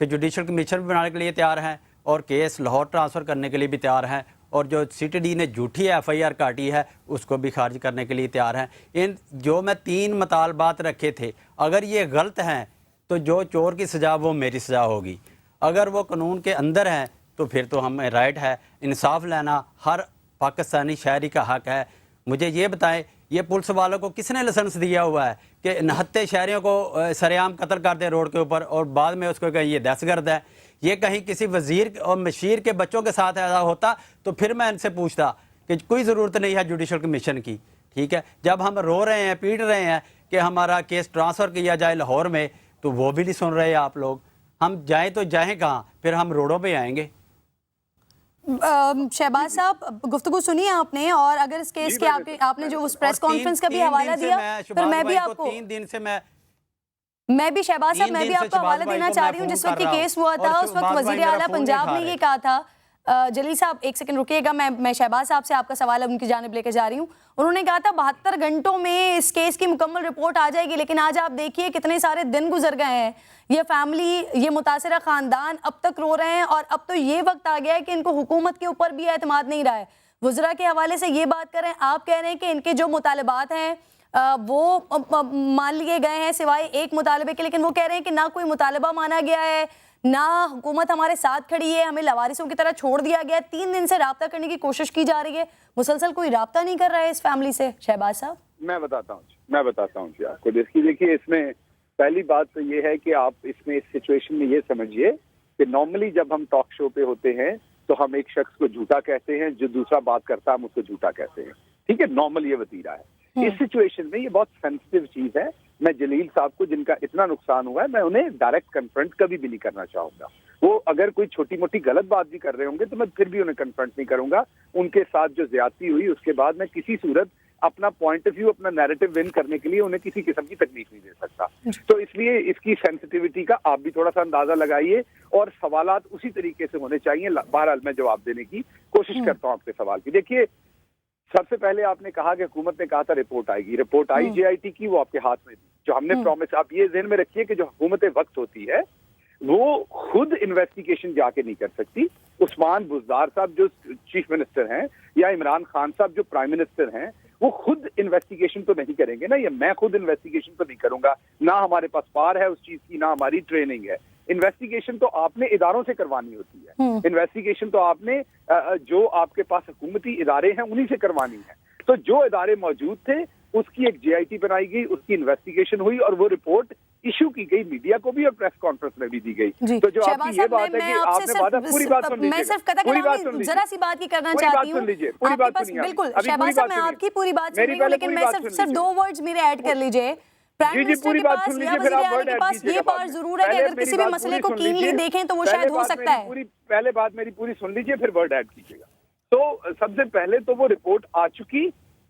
Speaker 5: कि जुडिशियल कमीशन बनाने के लिए तैयार हैं और केस लाहौर ट्रांसफ़र करने के लिए भी तैयार हैं, और जो सीटीडी ने झूठी एफआईआर काटी है उसको भी खारिज करने के लिए तैयार हैं। इन जो मैं 3 मुतालबात रखे थे, अगर ये गलत हैं तो जो चोर की सज़ा वो मेरी सज़ा होगी, अगर वो कानून के अंदर हैं तो फिर तो हमें राइट है, इंसाफ लेना हर पाकिस्तानी शहरी का हक है। मुझे ये बताएं, ये पुलिस वालों को किसने लाइसेंस दिया हुआ है कि 69 शहरियों को सरेआम कत्ल कर दें रोड के ऊपर और बाद में उसको कहें ये दहशतगर्द है? ये कहीं किसी वजीर और मशीर के बच्चों के साथ ऐसा होता तो फिर मैं इनसे पूछता कि कोई ज़रूरत नहीं है जुडिशियल कमीशन की। ठीक है, जब हम रो रहे हैं, पीट रहे हैं कि हमारा केस ट्रांसफ़र किया जाए लाहौर में, तो वो भी नहीं सुन रहे आप लोग। हम जाएं तो जाएं कहाँ? फिर हम रोडों पे आएंगे।
Speaker 1: शहबाज साहब, गुफ्तगू सुनिए आपने, और अगर इस केस के आपने जो उस प्रेस कॉन्फ्रेंस का भी हवाला दिया, फिर मैं भी आपको
Speaker 5: 3 दिन से
Speaker 1: मैं भी शहबाज साहब, मैं भी आपको हवाला देना चाह रही हूँ। जिस वक्त ये केस हुआ था उस वक्त वजीर आला पंजाब ने ये कहा था जलील साहब एक सेकंड रुकिएगा, मैं शहबाज साहब से आपका सवाल अब उनकी जानिब लेकर जा रही हूँ। उन्होंने कहा था 72 घंटों में इस केस की मुकम्मल रिपोर्ट आ जाएगी, लेकिन आज आप देखिए कितने सारे दिन गुजर गए हैं। ये फैमिली, ये मुतासिरा खानदान अब तक रो रहे हैं और अब तो ये वक्त आ गया है कि इनको हुकूमत के ऊपर भी एतमाद नहीं रहा है। वज़रा के हवाले से ये बात करें, आप कह रहे हैं कि इनके जो मुतालबात हैं वो मान लिए गए हैं सिवाय एक मुतालबे के, लेकिन वो कह रहे हैं कि ना कोई मुतालबा माना गया है, ना हुकूमत हमारे साथ खड़ी है, हमें लवारिसों की तरह छोड़ दिया गया है। 3 दिन से राब्ता करने की कोशिश की जा रही है, मुसलसल कोई राब्ता नहीं कर रहा है इस फैमिली से। शहबाज साहब
Speaker 6: मैं बताता हूँ जी आपको। देखिए इसमें पहली बात तो ये है कि आप इसमें इस सिचुएशन में ये समझिए कि नॉर्मली जब हम टॉक शो पे होते हैं तो हम एक शख्स को झूठा कहते हैं, जो दूसरा बात करता है हम उसको झूठा कहते हैं, ठीक है, नॉर्मल ये वतीरा है। इस सिचुएशन में ये बहुत सेंसिटिव चीज है। मैं जलील साहब को, जिनका इतना नुकसान हुआ है, मैं उन्हें डायरेक्ट कन्फ्रंट कभी भी नहीं करना चाहूंगा। वो अगर कोई छोटी मोटी गलत बात भी कर रहे होंगे तो मैं फिर भी उन्हें कन्फ्रंट नहीं करूंगा। उनके साथ जो ज्यादती हुई उसके बाद मैं किसी सूरत अपना पॉइंट ऑफ व्यू, अपना नैरेटिव विन करने के लिए उन्हें किसी किस्म की तकलीफ नहीं दे सकता। तो इसलिए इसकी सेंसिटिविटी का आप भी थोड़ा सा अंदाजा लगाइए और सवालात उसी तरीके से होने चाहिए। बहरहाल मैं जवाब देने की कोशिश करता हूँ आपके सवाल की। देखिए, सबसे पहले आपने कहा कि हुकूमत ने कहा था रिपोर्ट आएगी, रिपोर्ट आई JIT की, वो आपके हाथ में थी जो हमने प्रॉमिस। आप ये ज़हन में रखिए कि जो हुकूमत वक्त होती है वो खुद इन्वेस्टिगेशन जाके नहीं कर सकती। उस्मान बुज़दार साहब जो चीफ मिनिस्टर हैं या इमरान खान साहब जो प्राइम मिनिस्टर हैं, वो खुद इन्वेस्टिगेशन तो नहीं करेंगे ना, या मैं खुद इन्वेस्टिगेशन तो नहीं करूंगा। ना हमारे पास पार है उस चीज की, ना हमारी ट्रेनिंग है। इन्वेस्टिगेशन तो आपने इदारों से करवानी होती है। इन्वेस्टिगेशन तो आपने जो आपके पास हुकूमती इदारे हैं उन्हीं से करवानी है। तो जो इदारे मौजूद थे उसकी एक JIT बनाई गई, उसकी इन्वेस्टिगेशन हुई और वो रिपोर्ट इशू की गई, मीडिया को भी और प्रेस कॉन्फ्रेंस में भी दी गई। तो जो आपकी ये बात है कि आपने वादा, पूरी बात सुन लीजिए,
Speaker 1: मैं सिर्फ जरा सी बात की करना चाहती हूँ,
Speaker 6: पूरी बात सुनिए।
Speaker 1: बिल्कुल शहबाज साहब, मैं आपकी पूरी बात सुन रही हूँ, लेकिन मैं सिर्फ 2 वर्ड्स मेरे ऐड कर लीजिए। प्राइम मिनिस्टर के पास या वज़ीर आज़म के पास ये पावर जरूर है कि अगर किसी भी मसले को कीनली देखें तो वो शायद हो सकता है।
Speaker 6: पहले बात मेरी पूरी सुन लीजिए, फिर वर्ड ऐड कीजिएगा। तो सबसे पहले तो वो रिपोर्ट आ चुकी।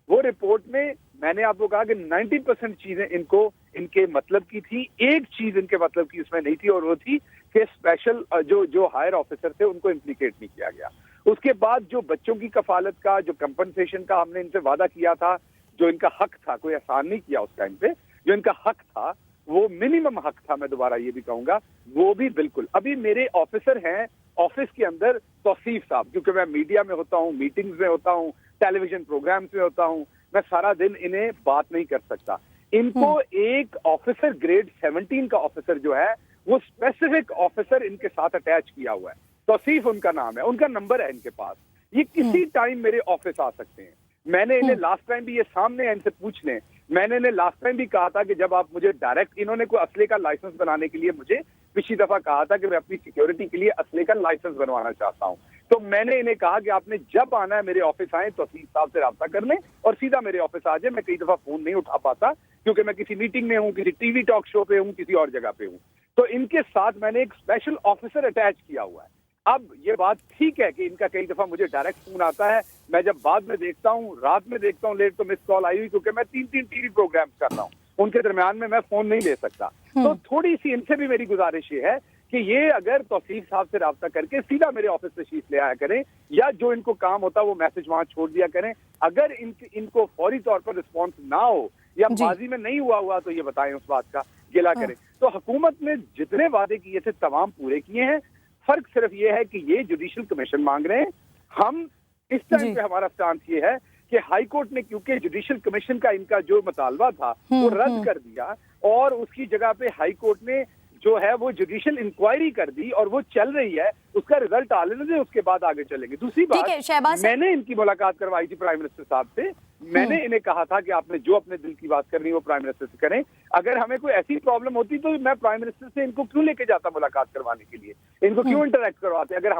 Speaker 6: वो रिपोर्ट में मैंने आपको कहा कि 90% चीजें इनके मतलब की थी। एक चीज इनके मतलब की उसमें नहीं थी और वो थी कि स्पेशल जो हायर ऑफिसर थे उनको इम्प्लीकेट नहीं किया गया। उसके बाद जो बच्चों की कफालत का, जो कंपनसेशन का हमने इनसे वादा किया था, जो इनका हक था, कोई एहसान नहीं किया उस टाइम पे, जो इनका हक था वो मिनिमम हक था, मैं दोबारा ये भी कहूंगा, वो भी बिल्कुल। अभी मेरे ऑफिसर हैं ऑफिस के अंदर, तौसीफ साहब, क्योंकि मैं मीडिया में होता हूँ, मीटिंग्स में होता हूँ, टेलीविजन प्रोग्राम्स में होता हूँ, मैं सारा दिन इन्हें बात नहीं कर सकता। इनको एक ऑफिसर ग्रेड 17 का ऑफिसर जो है वो स्पेसिफिक ऑफिसर इनके साथ अटैच किया हुआ है। तौसीफ उनका नाम है, उनका नंबर है इनके पास। ये किसी टाइम मेरे ऑफिस आ सकते हैं। मैंने इन्हें लास्ट टाइम भी, ये सामने है, इनसे पूछ लें, मैंने इन्हें लास्ट टाइम भी कहा था कि जब आप मुझे डायरेक्ट, इन्होंने कोई असले का लाइसेंस बनाने के लिए मुझे पिछली दफा कहा था कि मैं अपनी सिक्योरिटी के लिए असले का लाइसेंस बनवाना चाहता हूं। तो मैंने इन्हें कहा कि आपने जब आना है मेरे ऑफिस आए, तौसीफ साहब से राब्ता कर लें और सीधा मेरे ऑफिस आ जाए। मैं कई दफा फोन नहीं उठा पाता क्योंकि मैं किसी मीटिंग में हूँ, किसी टीवी टॉक शो पे हूँ, किसी और जगह पे हूँ। तो इनके साथ मैंने एक स्पेशल ऑफिसर अटैच किया हुआ है। अब ये बात ठीक है कि इनका कई दफा मुझे डायरेक्ट फोन आता है, मैं जब बाद में देखता हूँ, रात में देखता हूँ लेट, तो मिस कॉल आई हुई, क्योंकि मैं 3 टीवी प्रोग्राम कर रहा हूँ, उनके दरमियान में मैं फोन नहीं ले सकता। तो थोड़ी सी इनसे भी मेरी गुजारिश ये है कि ये अगर तौसीफ साहब से राब्ता करके सीधा मेरे ऑफिस तशरीफ ले आया करें, या जो इनको काम होता है वो मैसेज वहां छोड़ दिया करें। अगर इनको फौरी तौर पर रिस्पॉन्स ना हो या बाजी में नहीं हुआ तो ये बताएं, उस बात का गिला करें। तो हुकूमत ने जितने वादे किए थे तमाम पूरे किए हैं। फर्क सिर्फ ये है कि ये जुडिशल कमीशन मांग रहे हैं। हम इस टाइम पे हमारा स्टांस ये है कि हाई कोर्ट ने, क्योंकि जुडिशल कमीशन का इनका जो मुतालबा था वो रद्द कर दिया और उसकी जगह पे हाई कोर्ट ने जो है वो जुडिशल इंक्वायरी कर दी और वो चल रही है, उसका रिजल्ट आ लेने दें, उसके बाद आगे चलेंगे। दूसरी बात, मैंने इनकी मुलाकात करवाई थी प्राइम मिनिस्टर साहब से। मैंने इन्हें कहा था कि आपने जो अपने दिल की बात करनी है वो प्राइम मिनिस्टर से करें। अगर हमें कोई ऐसी प्रॉब्लम होती तो मैं प्राइम मिनिस्टर से इनको क्यों लेके जाता मुलाकात करवाने के लिए, इनको क्यों इंटरेक्ट करवाते। अगर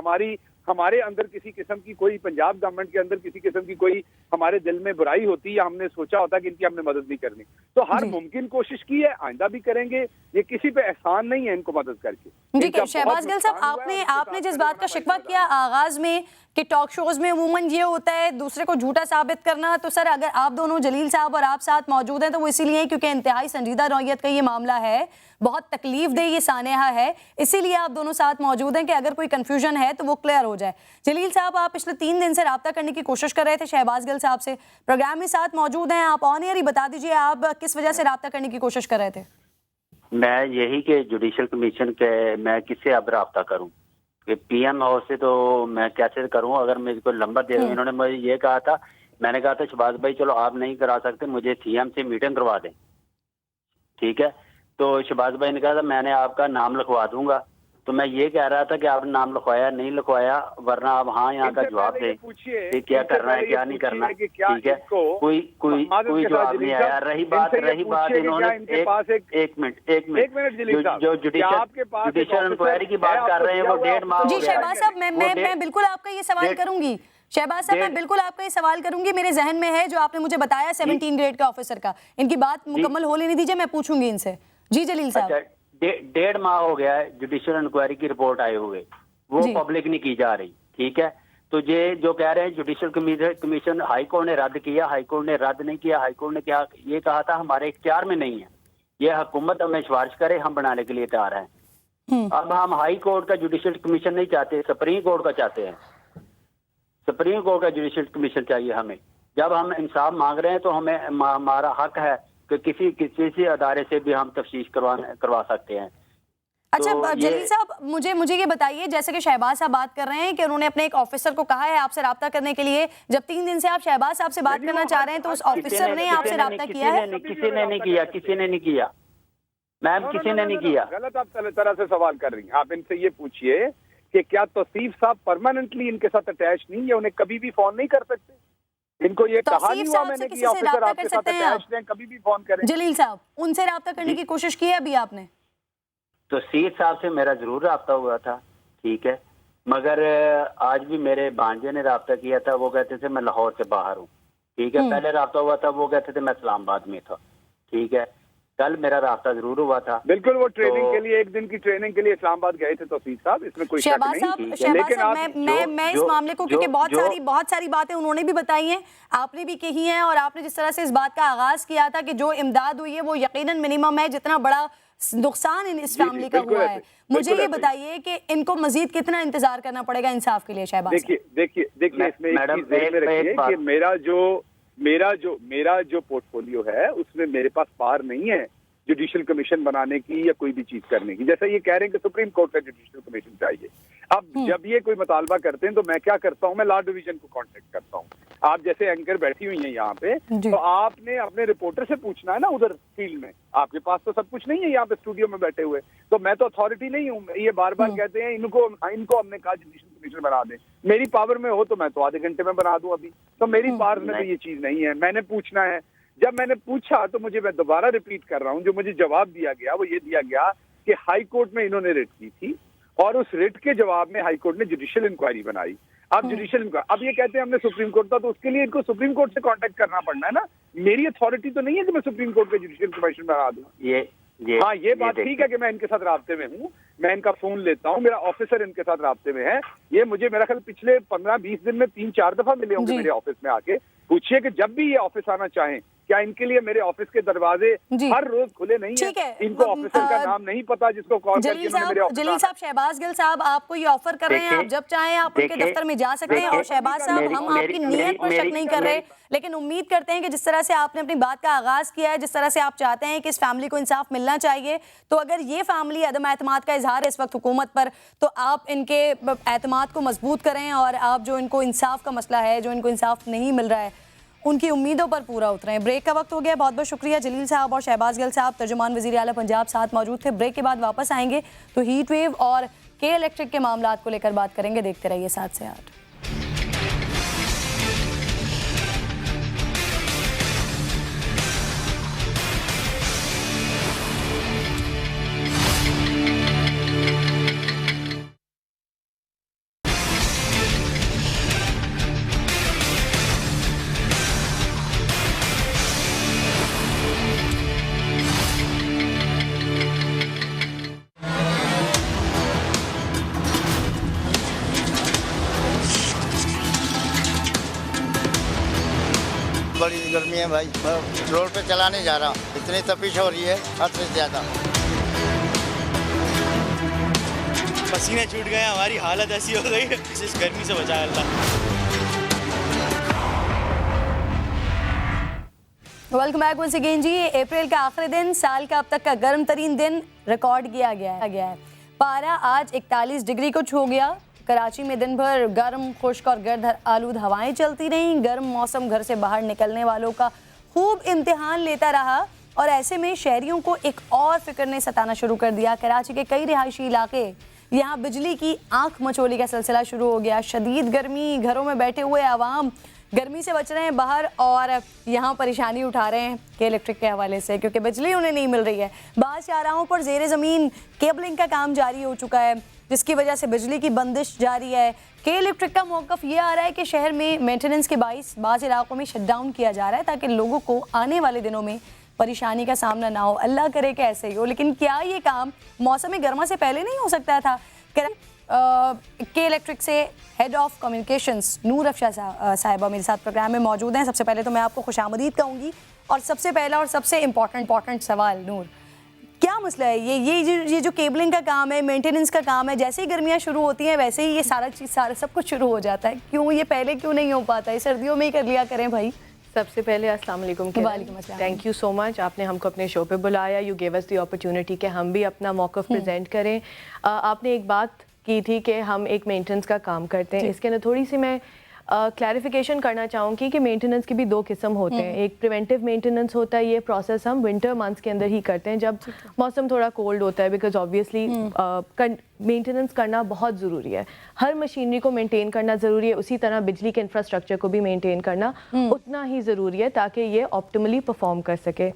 Speaker 6: हमारे अंदर किसी किस्म की कोई, पंजाब गवर्नमेंट के अंदर किसी किस्म की कोई हमारे दिल में बुराई होती या हमने सोचा होता कि इनकी हमने मदद नहीं करनी, तो हर मुमकिन कोशिश की है, आइंदा भी करेंगे। ये किसी पे एहसान नहीं है इनको मदद करके।
Speaker 1: ठीक है शहबाज गिल साहब, आपने जिस बात का शिकवा किया आगाज में कि टॉक शोज में अमूमन ये होता है दूसरे को झूठा साबित करना, तो सर अगर आप दोनों जलील साहब और आप साथ मौजूद हैं तो वो इसीलिए क्योंकि इंतहाई संजीदा नौयत का ये मामला है, बहुत तकलीफ दे ये सानेहा है, इसीलिए आप दोनों साथ मौजूद हैं कि अगर कोई कंफ्यूजन है तो वो क्लियर हो जाए। जलील साहब, आप पिछले 3 दिन से रब्ता करने की कोशिश कर रहे थे शहबाज गिल साहब से, प्रोग्राम में साथ मौजूद हैं, आप ऑन एयर ही बता दीजिए आप किस वजह से रब्ता करने की कोशिश कर रहे थे।
Speaker 7: मैं यही कि जुडिशल कमीशन के मैं किससे अब रब्ता करूं कि पीएम हाउस से तो मैं कैसे करूं, अगर मेरे को नंबर दे दें। इन्होंने मुझे ये कहा था, मैंने कहा था शहबाज भाई चलो आप नहीं करा सकते, मुझे सीएम से मीटिंग करवा दें, ठीक है। तो शहबाज भाई ने कहा था मैं आपका नाम लिखवा दूंगा, तो मैं ये कह रहा था कि आपने नाम लिखवाया नहीं लिखवाया, वरना आप हाँ यहाँ का जवाब दें कि क्या करना है क्या नहीं करना, ठीक है। कोई जवाब नहीं आया। रही बात इन्होंने एक मिनट जो जुडिशियल इंक्वायरी की बात कर रहे हैं वो 1.5 माह
Speaker 1: जी शहबाज साहब, मैं बिल्कुल आपका ये सवाल करूंगी, शहबाज साहब मैं बिल्कुल आपका ये सवाल करूंगी, मेरे जहन में है जो आपने मुझे बताया 17 ग्रेड का ऑफिसर का, इनकी बात मुकम्मल हो लेने दीजिए, मैं पूछूंगी इनसे। जी जलील साहब,
Speaker 7: 1.5 माह हो गया है जुडिशियल इंक्वायरी की रिपोर्ट आए हुए, वो पब्लिक नहीं की जा रही, ठीक है। तो ये जो कह रहे हैं जुडिशियल कमीशन हाई कोर्ट ने रद्द किया, हाई कोर्ट ने रद्द नहीं किया, हाई कोर्ट ने क्या ये कहा था हमारे इख्तियार में नहीं है, ये हुकूमत हमें सिफारिश करे, हम बनाने के लिए तैयार हैं। अब हम हाई कोर्ट का जुडिशियल कमीशन नहीं चाहते, सुप्रीम कोर्ट का चाहते हैं, सुप्रीम कोर्ट का जुडिशियल कमीशन चाहिए हमें। जब हम इंसाफ मांग रहे हैं तो हमें हमारा हक है कि किसी अदारे से भी हम तफ्तीश करवा सकते हैं।
Speaker 1: अच्छा
Speaker 7: तो
Speaker 1: जलील साहब, मुझे ये बताइए, जैसे कि शहबाज साहब बात कर रहे हैं कि उन्होंने अपने एक ऑफिसर को कहा है आपसे रब्ता करने के लिए, जब 3 दिन से आप शहबाज साहब से बात करना चाह रहे हैं तो उस ऑफिसर ने आपसे रब्ता किया है?
Speaker 7: किसी ने नहीं किया मैम, किसी ने नहीं किया।
Speaker 6: गलत आप तरह से सवाल कर रही हैं। आप इनसे ये पूछिए कि क्या तौसीफ साहब परमानेंटली इनके साथ अटैच नहीं है, उन्हें कभी भी फोन नहीं कर सकते? इनको ये कहा नहीं हुआ मैंने कि ऑफिसर आपके साथ अटैच्ड हैं, कभी भी फोन करें।
Speaker 1: जलील साहब, उनसे रब्ता करने की कोशिश की है अभी आपने?
Speaker 7: तो सीर साहब से मेरा जरूर रब्ता हुआ था, ठीक है, मगर आज भी मेरे भांजे ने रब्ता किया था, वो कहते थे मैं लाहौर से बाहर हूँ, ठीक है। पहले रब्ता हुआ था, वो कहते थे मैं इस्लामाबाद में था, ठीक है। कल मेरा रास्ता जरूर हुआ था,
Speaker 6: बिल्कुल। वो ट्रेनिंग के लिए, एक दिन की ट्रेनिंग के लिए इस्लामाबाद गए थे तौसीफ साहब, इसमें कोई शक नहीं।
Speaker 1: शहबाज साहब, मैं इस मामले को, क्योंकि बहुत सारी बातें उन्होंने भी बताई हैं, आपने भी कही हैं, और आपने जिस तरह से इस बात का आगाज किया था कि जो इमदाद हुई है वो यकीनन मिनिमम है जितना बड़ा नुकसान इस फैमिली का हुआ है। मुझे ये बताइए कि इनको मजीद कितना इंतजार करना पड़ेगा इंसाफ के लिए? शहबाज,
Speaker 6: देखिए इसमें एक चीज ध्यान में रखिए कि मेरा जो पोर्टफोलियो है उसमें मेरे पास पावर नहीं है जुडिशियल कमीशन बनाने की या कोई भी चीज करने की। जैसे ये कह रहे हैं कि सुप्रीम कोर्ट का जुडिशियल कमीशन चाहिए, अब जब ये कोई मुतालबा करते हैं तो मैं क्या करता हूँ, मैं लॉ डिवीजन को कांटेक्ट करता हूँ। आप जैसे एंकर बैठी हुई हैं यहाँ पे, तो आपने अपने रिपोर्टर से पूछना है ना उधर फील्ड में, आपके पास तो सब कुछ नहीं है यहाँ पे स्टूडियो में बैठे हुए, तो मैं तो अथॉरिटी नहीं हूँ। ये बार बार कहते हैं इनको हमने कहा जुडिशियल कमीशन बना दें, मेरी पावर में हो तो मैं तो आधे घंटे में बना दूं, अभी तो मेरी पावर में तो ये चीज नहीं है, मैंने पूछना है। जब मैंने पूछा तो मैं दोबारा रिपीट कर रहा हूं, जो मुझे जवाब दिया गया वो ये दिया गया कि हाई कोर्ट में इन्होंने रिट की थी और उस रिट के जवाब में हाई कोर्ट ने जुडिशियल इंक्वायरी बनाई। अब जुडिशियल इंक्वायरी, अब ये कहते हैं हमने सुप्रीम कोर्ट था, तो उसके लिए इनको सुप्रीम कोर्ट से कांटेक्ट करना पड़ना है ना। मेरी अथॉरिटी तो नहीं है कि मैं सुप्रीम कोर्ट के जुडिशियल कमीशन बना दूं। हाँ, ये बात ठीक है कि मैं इनके साथ राब्ते में हूँ, मैं इनका फोन लेता हूँ, मेरा ऑफिसर इनके साथ राब्ते में है। ये मुझे मेरा ख्याल पिछले 15-20 दिन में 3-4 दफा मिले होंगे मेरे ऑफिस में आके। पूछिए कि जब भी ये ऑफिस आना चाहें, क्या इनके लिए मेरे ऑफिस के दरवाजे हर रोज खुले नहीं है? इनको ऑफिसर का नाम नहीं पता जिसको कॉल करके उन्होंने मेरे ऑफिस।
Speaker 1: जलील साहब, शहबाज गिल साहब आपको ये ऑफर कर रहे हैं, आप जब चाहें आप उनके दफ्तर में जा सकते हैं। और शहबाज साहब, हम आपकी नीयत पर शक नहीं कर रहे, लेकिन उम्मीद करते हैं कि जिस तरह से आपने अपनी बात का आगाज किया है, जिस तरह से आप चाहते हैं कि इस फैमिली को इंसाफ मिलना चाहिए, तो अगर ये फैमिली अदम एतमाद का इजहार है इस वक्त हुकूमत पर, तो आप इनके एतमाद को मजबूत करें और आप जो इनको इंसाफ का मसला है, जो इनको इंसाफ नहीं मिल रहा है, उनकी उम्मीदों पर पूरा उतरें। ब्रेक का वक्त हो गया, बहुत बहुत शुक्रिया जलील साहब और शहबाज गिल साहब, तर्जुमान वज़ीर आला पंजाब साथ मौजूद थे। ब्रेक के बाद वापस आएंगे तो हीट वेव और के इलेक्ट्रिक के मामलात को लेकर बात करेंगे। देखते रहिए 7 से 8।
Speaker 8: बड़ी गर्मी है भाई, मैं रोड पे चला नहीं जा रहा, इतनी तपिश हो रही है हद से ज़्यादा।
Speaker 9: पसीने छूट गए, हमारी हालत ऐसी हो गई है, इस गर्मी से बचाए अल्लाह।
Speaker 1: वेलकम बैक वंस अगेन जी। अप्रैल का आखिरी दिन, साल का अब तक का गर्म तरीन दिन रिकॉर्ड किया गया है। पारा आज 41 डिग्री को छू गया। कराची में दिन भर गर्म, खुश्क और गर्द आलूद हवाएं चलती रहीं। गर्म मौसम घर से बाहर निकलने वालों का खूब इम्तिहान लेता रहा और ऐसे में शहरियों को एक और फिक्र ने सताना शुरू कर दिया। कराची के कई रिहायशी इलाके, यहाँ बिजली की आंख मचोली का सिलसिला शुरू हो गया। शदीद गर्मी, घरों में बैठे हुए आवाम गर्मी से बच रहे हैं बाहर और यहाँ परेशानी उठा रहे हैं के इलेक्ट्रिक के हवाले से, क्योंकि बिजली उन्हें नहीं मिल रही है। बाज़ शाहराहों पर ज़ेर ज़मीन केबलिंग का काम जारी हो चुका है, जिसकी वजह से बिजली की बंदिश जारी है। के इलेक्ट्रिक का मौक़िफ़ ये आ रहा है कि शहर में मेंटेनेंस के बाइस बाज़ इलाकों में शटडाउन किया जा रहा है ताकि लोगों को आने वाले दिनों में परेशानी का सामना ना हो। अल्लाह करे कि ऐसे ही हो, लेकिन क्या ये काम मौसम गर्मा से पहले नहीं हो सकता था? के इलेक्ट्रिक से हेड ऑफ कम्युनिकेशंस नूर अफशा साहिबा मेरे साथ प्रोग्राम में मौजूद हैं। सबसे पहले तो मैं आपको खुशामदीद कहूँगी और सबसे पहला और सबसे इम्पॉर्टेंट सवाल, नूर, क्या मसला है ये जो केबलिंग का काम है, मेंटेनेंस का काम है, जैसे ही गर्मियाँ शुरू होती हैं वैसे ही ये सारा सब कुछ शुरू हो जाता है। क्यों ये पहले क्यों नहीं हो पाता है? सर्दियों में ही कर लिया करें भाई।
Speaker 10: सबसे पहले अस्सलाम वालेकुम। थैंक यू सो मच, आपने हमको अपने शो पे बुलाया। You give us the opportunity कि हम भी अपना मौक़िफ़ प्रेजेंट करें। आपने एक बात की थी कि हम एक मेंटेनेंस का काम करते हैं। इसके अंदर थोड़ी सी मैं क्लैरिफिकेशन करना चाहूँगी कि मेंटेनेंस की भी दो किस्म होते हैं। एक प्रिवेंटिव मेंटेनेंस होता है, ये प्रोसेस हम विंटर मंथ्स के अंदर ही करते हैं जब मौसम थोड़ा कोल्ड होता है, बिकॉज ऑब्वियसली मेंटेनेंस करना बहुत ज़रूरी है। हर मशीनरी को मेंटेन करना ज़रूरी है, उसी तरह बिजली के इंफ्रास्ट्रक्चर को भी मेंटेन करना उतना ही ज़रूरी है ताकि ये ऑप्टिमली परफॉर्म कर सके।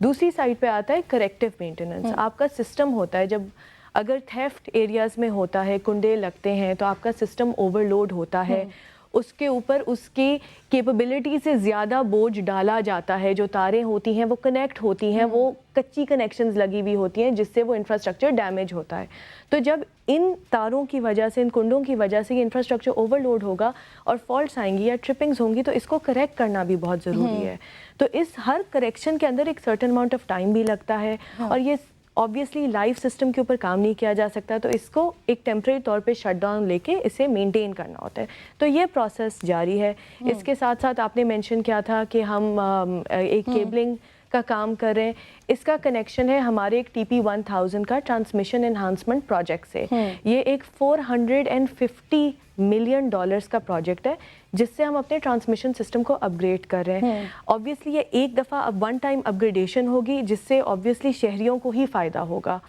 Speaker 10: दूसरी साइड पे आता है करेक्टिव मेंटेनेंस। आपका सिस्टम होता है, जब अगर थेफ्ट एरियाज़ में होता है, कुंडे लगते हैं, तो आपका सिस्टम ओवरलोड होता है, उसके ऊपर उसकी कैपेबिलिटी से ज़्यादा बोझ डाला जाता है। जो तारें होती हैं वो कनेक्ट होती हैं, वो कच्ची कनेक्शंस लगी हुई होती हैं, जिससे वो इंफ्रास्ट्रक्चर डैमेज होता है। तो जब इन तारों की वजह से, इन कुंडों की वजह से ये इंफ्रास्ट्रक्चर ओवरलोड होगा और फॉल्ट्स आएंगी या ट्रिपिंग्स होंगी, तो इसको करेक्ट करना भी बहुत ज़रूरी है। तो इस हर करेक्शन के अंदर एक सर्टेन अमाउंट ऑफ टाइम भी लगता है और ये ऑब्वियसली लाइव सिस्टम के ऊपर काम नहीं किया जा सकता, तो इसको एक टेम्परेरी तौर पे शटडाउन लेके इसे मेंटेन करना होता है। तो ये प्रोसेस जारी है। इसके साथ साथ आपने मेंशन किया था कि हम एक केबलिंग का काम कर रहे हैं। इसका कनेक्शन है हमारे एक TP1000 का ट्रांसमिशन एनहांसमेंट प्रोजेक्ट से। ये एक $450 मिलियन का प्रोजेक्ट है जिससे हम अपने ट्रांसमिशन सिस्टम को अपग्रेड कर रहे हैं। ऑब्वियसली ये एक दफ़ा अब वन टाइम अपग्रेडेशन होगी जिससे ऑब्वियसली शहरियों को ही फ़ायदा होगा।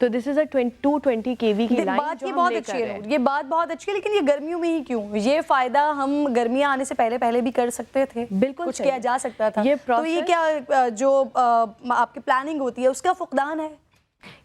Speaker 10: तो दिस इज़ अ 220 kV की लाइन जो हम लेकर रहे हैं।
Speaker 1: ये बात बहुत अच्छी है, लेकिन ये गर्मियों में ही क्यों? ये फ़ायदा हम गर्मियाँ आने से पहले भी कर सकते थे,
Speaker 10: बिल्कुल
Speaker 1: कुछ किया जा सकता था। तो ये क्या जो आपकी प्लानिंग होती है उसका फुकदान है?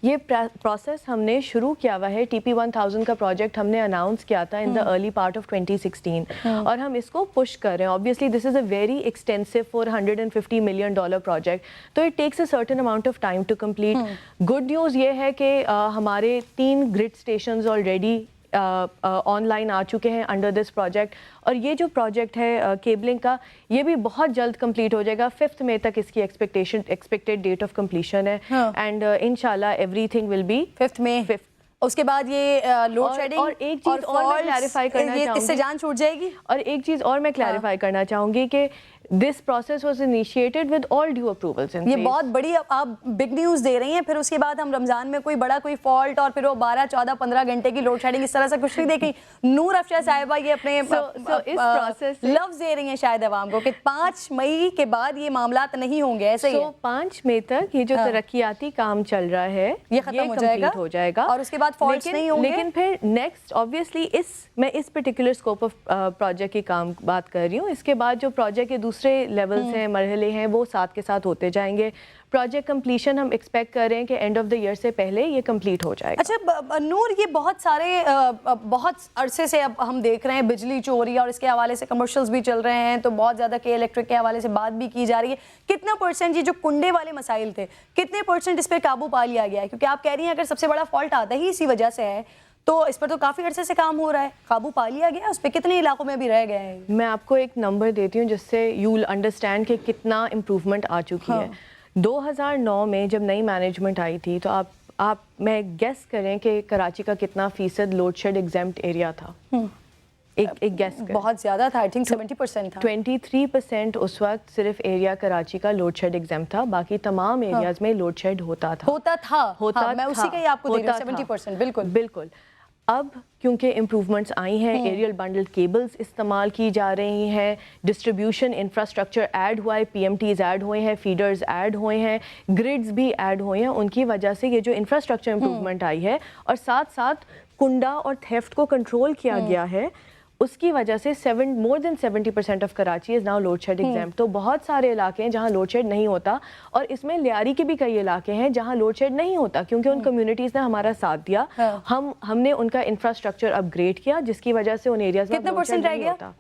Speaker 10: ये प्रोसेस हमने शुरू किया हुआ है। TP1000 का प्रोजेक्ट हमने अनाउंस किया था in the early part of 2016 और हम इसको पुश कर रहे हैं। Obviously this is a very extensive $450 million project, तो it takes a certain amount of time to complete. Good news ये है कि हमारे 3 ग्रिड स्टेशंस ऑलरेडी ऑनलाइन आ चुके हैं अंडर दिस प्रोजेक्ट, और ये जो प्रोजेक्ट है केबलिंग का, ये भी बहुत जल्द कंप्लीट हो जाएगा। 5 मई तक इसकी एक्सपेक्टेड डेट ऑफ कंप्लीशन है एंड इंशाल्लाह एवरीथिंग विल बी
Speaker 1: 5 मई। उसके बाद ये लोड शेडिंग
Speaker 10: और एक चीज़ और मैं क्लैरिफाई करना चाहूँगी,
Speaker 1: इससे जान छूट जाएगी।
Speaker 10: और एक चीज़ और मैं क्लैरिफाई करना चाहूँगी कि this process was initiated with all due approvals in
Speaker 1: ये बहुत बड़ी आप बिग न्यूज़ दे रही हैं। फिर उसके बाद हम रमज़ान में कोई फॉल्ट और फिर वो 12, 14, 15 घंटे की लोड शेडिंग, इस तरह से कुछ नहीं देखी। नूर अफशा साहिबा ये अपने
Speaker 10: इस प्रोसेस
Speaker 1: लफ्ज़ दे रही हैं शायद अवाम को कि 5 मई के बाद ये मामलात नहीं होंगे, ऐसे ही
Speaker 10: 5 मई तक ये जो तरक्याती काम चल रहा है
Speaker 1: ये खत्म हो जाएगा और उसके बाद फॉल्ट्स नहीं होंगे।
Speaker 10: लेकिन फिर नेक्स्ट ऑब्वियसली मैं इस पर्टिकुलर स्कोप ऑफ प्रोजेक्ट की काम बात कर रही हूँ। इसके बाद जो प्रोजेक्ट के दूसरे लेवल्स हैं, मरहले हैं, वो साथ के साथ होते जाएंगे। प्रोजेक्ट कंप्लीशन हम एक्सपेक्ट कर रहे हैं कि एंड ऑफ द ईयर से पहले ये कंप्लीट हो जाएगा।
Speaker 1: अच्छा नूर, ये बहुत अरसे से अब हम देख रहे हैं बिजली चोरी और इसके हवाले से कमर्शियल्स भी चल रहे हैं, तो बहुत ज़्यादा के इलेक्ट्रिक के हवाले से बात भी की जा रही है। कितना % ये जो कुंडे वाले मसाइल थे, कितने % इस पर काबू पा लिया गया है? क्योंकि आप कह रही हैं अगर सबसे बड़ा फॉल्ट आता ही इसी वजह से है, तो इस पर तो काफ़ी अरसे से काम हो रहा है, काबू पा लिया गया, उस पर कितने इलाकों में भी रह गए हैं?
Speaker 10: मैं आपको एक नंबर देती हूँ जिससे यू विल अंडरस्टैंड कि कितना इम्प्रूवमेंट आ चुकी है। 2009 में जब नई मैनेजमेंट आई थी तो आप मैं गेस करें कि कराची का कितना फ़ीसद लोड शेड एग्जेम्प्ट एरिया था? एक गेस करें।
Speaker 1: बहुत ज़्यादा था, आई थिंक 70% था।
Speaker 10: 23% उस वक्त सिर्फ एरिया कराची का लोड शेड एग्जाम था, बाकी तमाम एरियाज में लोड शेड होता था।
Speaker 1: मैं उसी का ही आपको दे रही हूं, 70%। बिल्कुल।
Speaker 10: अब क्योंकि इम्प्रूवमेंट्स आई हैं, एरियल बंडल केबल्स इस्तेमाल की जा रही हैं, डिस्ट्रीब्यूशन इंफ्रास्ट्रक्चर ऐड हुआ है, PMTs ऐड हुए हैं, फीडर्स ऐड हुए हैं, ग्रिड्स भी ऐड हुए हैं, उनकी वजह से ये जो इंफ्रास्ट्रक्चर इम्प्रूवमेंट आई है और साथ साथ कुंडा और थेफ्ट को कंट्रोल किया गया है, उसकी वजह से more than 70% of Karachi is now load shed exempt. तो बहुत सारे इलाके हैं जहाँ लोड शेड नहीं होता, और इसमें लियारी के भी कई इलाके हैं जहाँ लोड शेड नहीं होता क्योंकि उन कम्युनिटीज़ ने हमारा साथ दिया। हमने उनका इंफ्रास्ट्रक्चर अपग्रेड किया जिसकी वजह से उन एरियाज में
Speaker 1: कितना परसेंट रह गया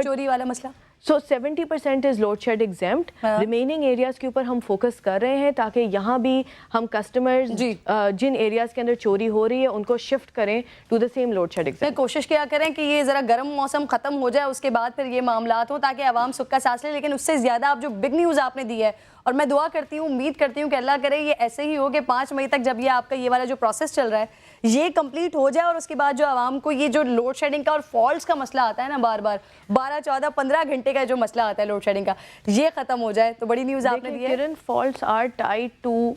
Speaker 1: चोरी वाला मसला?
Speaker 10: So 70% is load shed exempt. Remaining areas के ऊपर हम फोकस कर रहे हैं ताकि यहाँ भी हम कस्टमर्स जिन एरियाज़ के अंदर चोरी हो रही है उनको शिफ्ट करें to the same load shed exempt.
Speaker 1: कोशिश किया करें कि ये ज़रा गर्म मौसम ख़त्म हो जाए, उसके बाद फिर ये मामलात हो ताकि आवाम सुख का सांस ले। लेकिन उससे ज़्यादा आप जो बिग न्यूज़ आपने दी है, और मैं दुआ करती हूँ, उम्मीद करती हूँ कि अल्लाह करे ये ऐसे ही हो कि 5 मई तक जब ये आपका ये वाला जो प्रोसेस चल रहा है ये कंप्लीट हो जाए, और उसके बाद जो आवाम को ये जो लोड शेडिंग का और फॉल्ट्स का मसला आता है ना, बार बार 12, 14, 15 घंटे का जो मसला आता है लोड शेडिंग का, ये ख़त्म हो जाए तो बड़ी न्यूज़ आपने दी है।
Speaker 10: किरण, फॉल्ट्स आर टाइड टू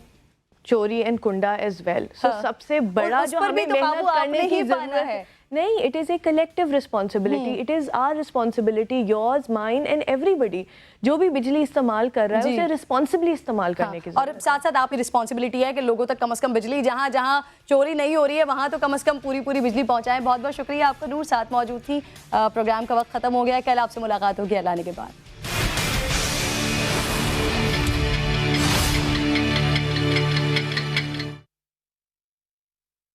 Speaker 10: चोरी एंड कुंडा एज वेल। सो सबसे बड़ा जो हमें मेहनत करने की जरूरत है, नहीं, it is a collective responsibility, it is our responsibility, yours, mine and everybody. जो भी बिजली इस्तेमाल कर रहा है उसे रिस्पॉन्सिबली इस्तेमाल करने की जरूरत है।
Speaker 1: और साथ साथ आपकी रिस्पॉन्सिबिलिटी है कि लोगों तक कम से कम बिजली, जहाँ जहाँ चोरी नहीं हो रही है वहाँ तो कम से कम पूरी बिजली पहुँचाएं। बहुत बहुत शुक्रिया आपका, नूर साथ मौजूद थी। प्रोग्राम का वक्त ख़त्म हो गया है, कल आपसे मुलाकात होगी अल्लाह ने के बाद।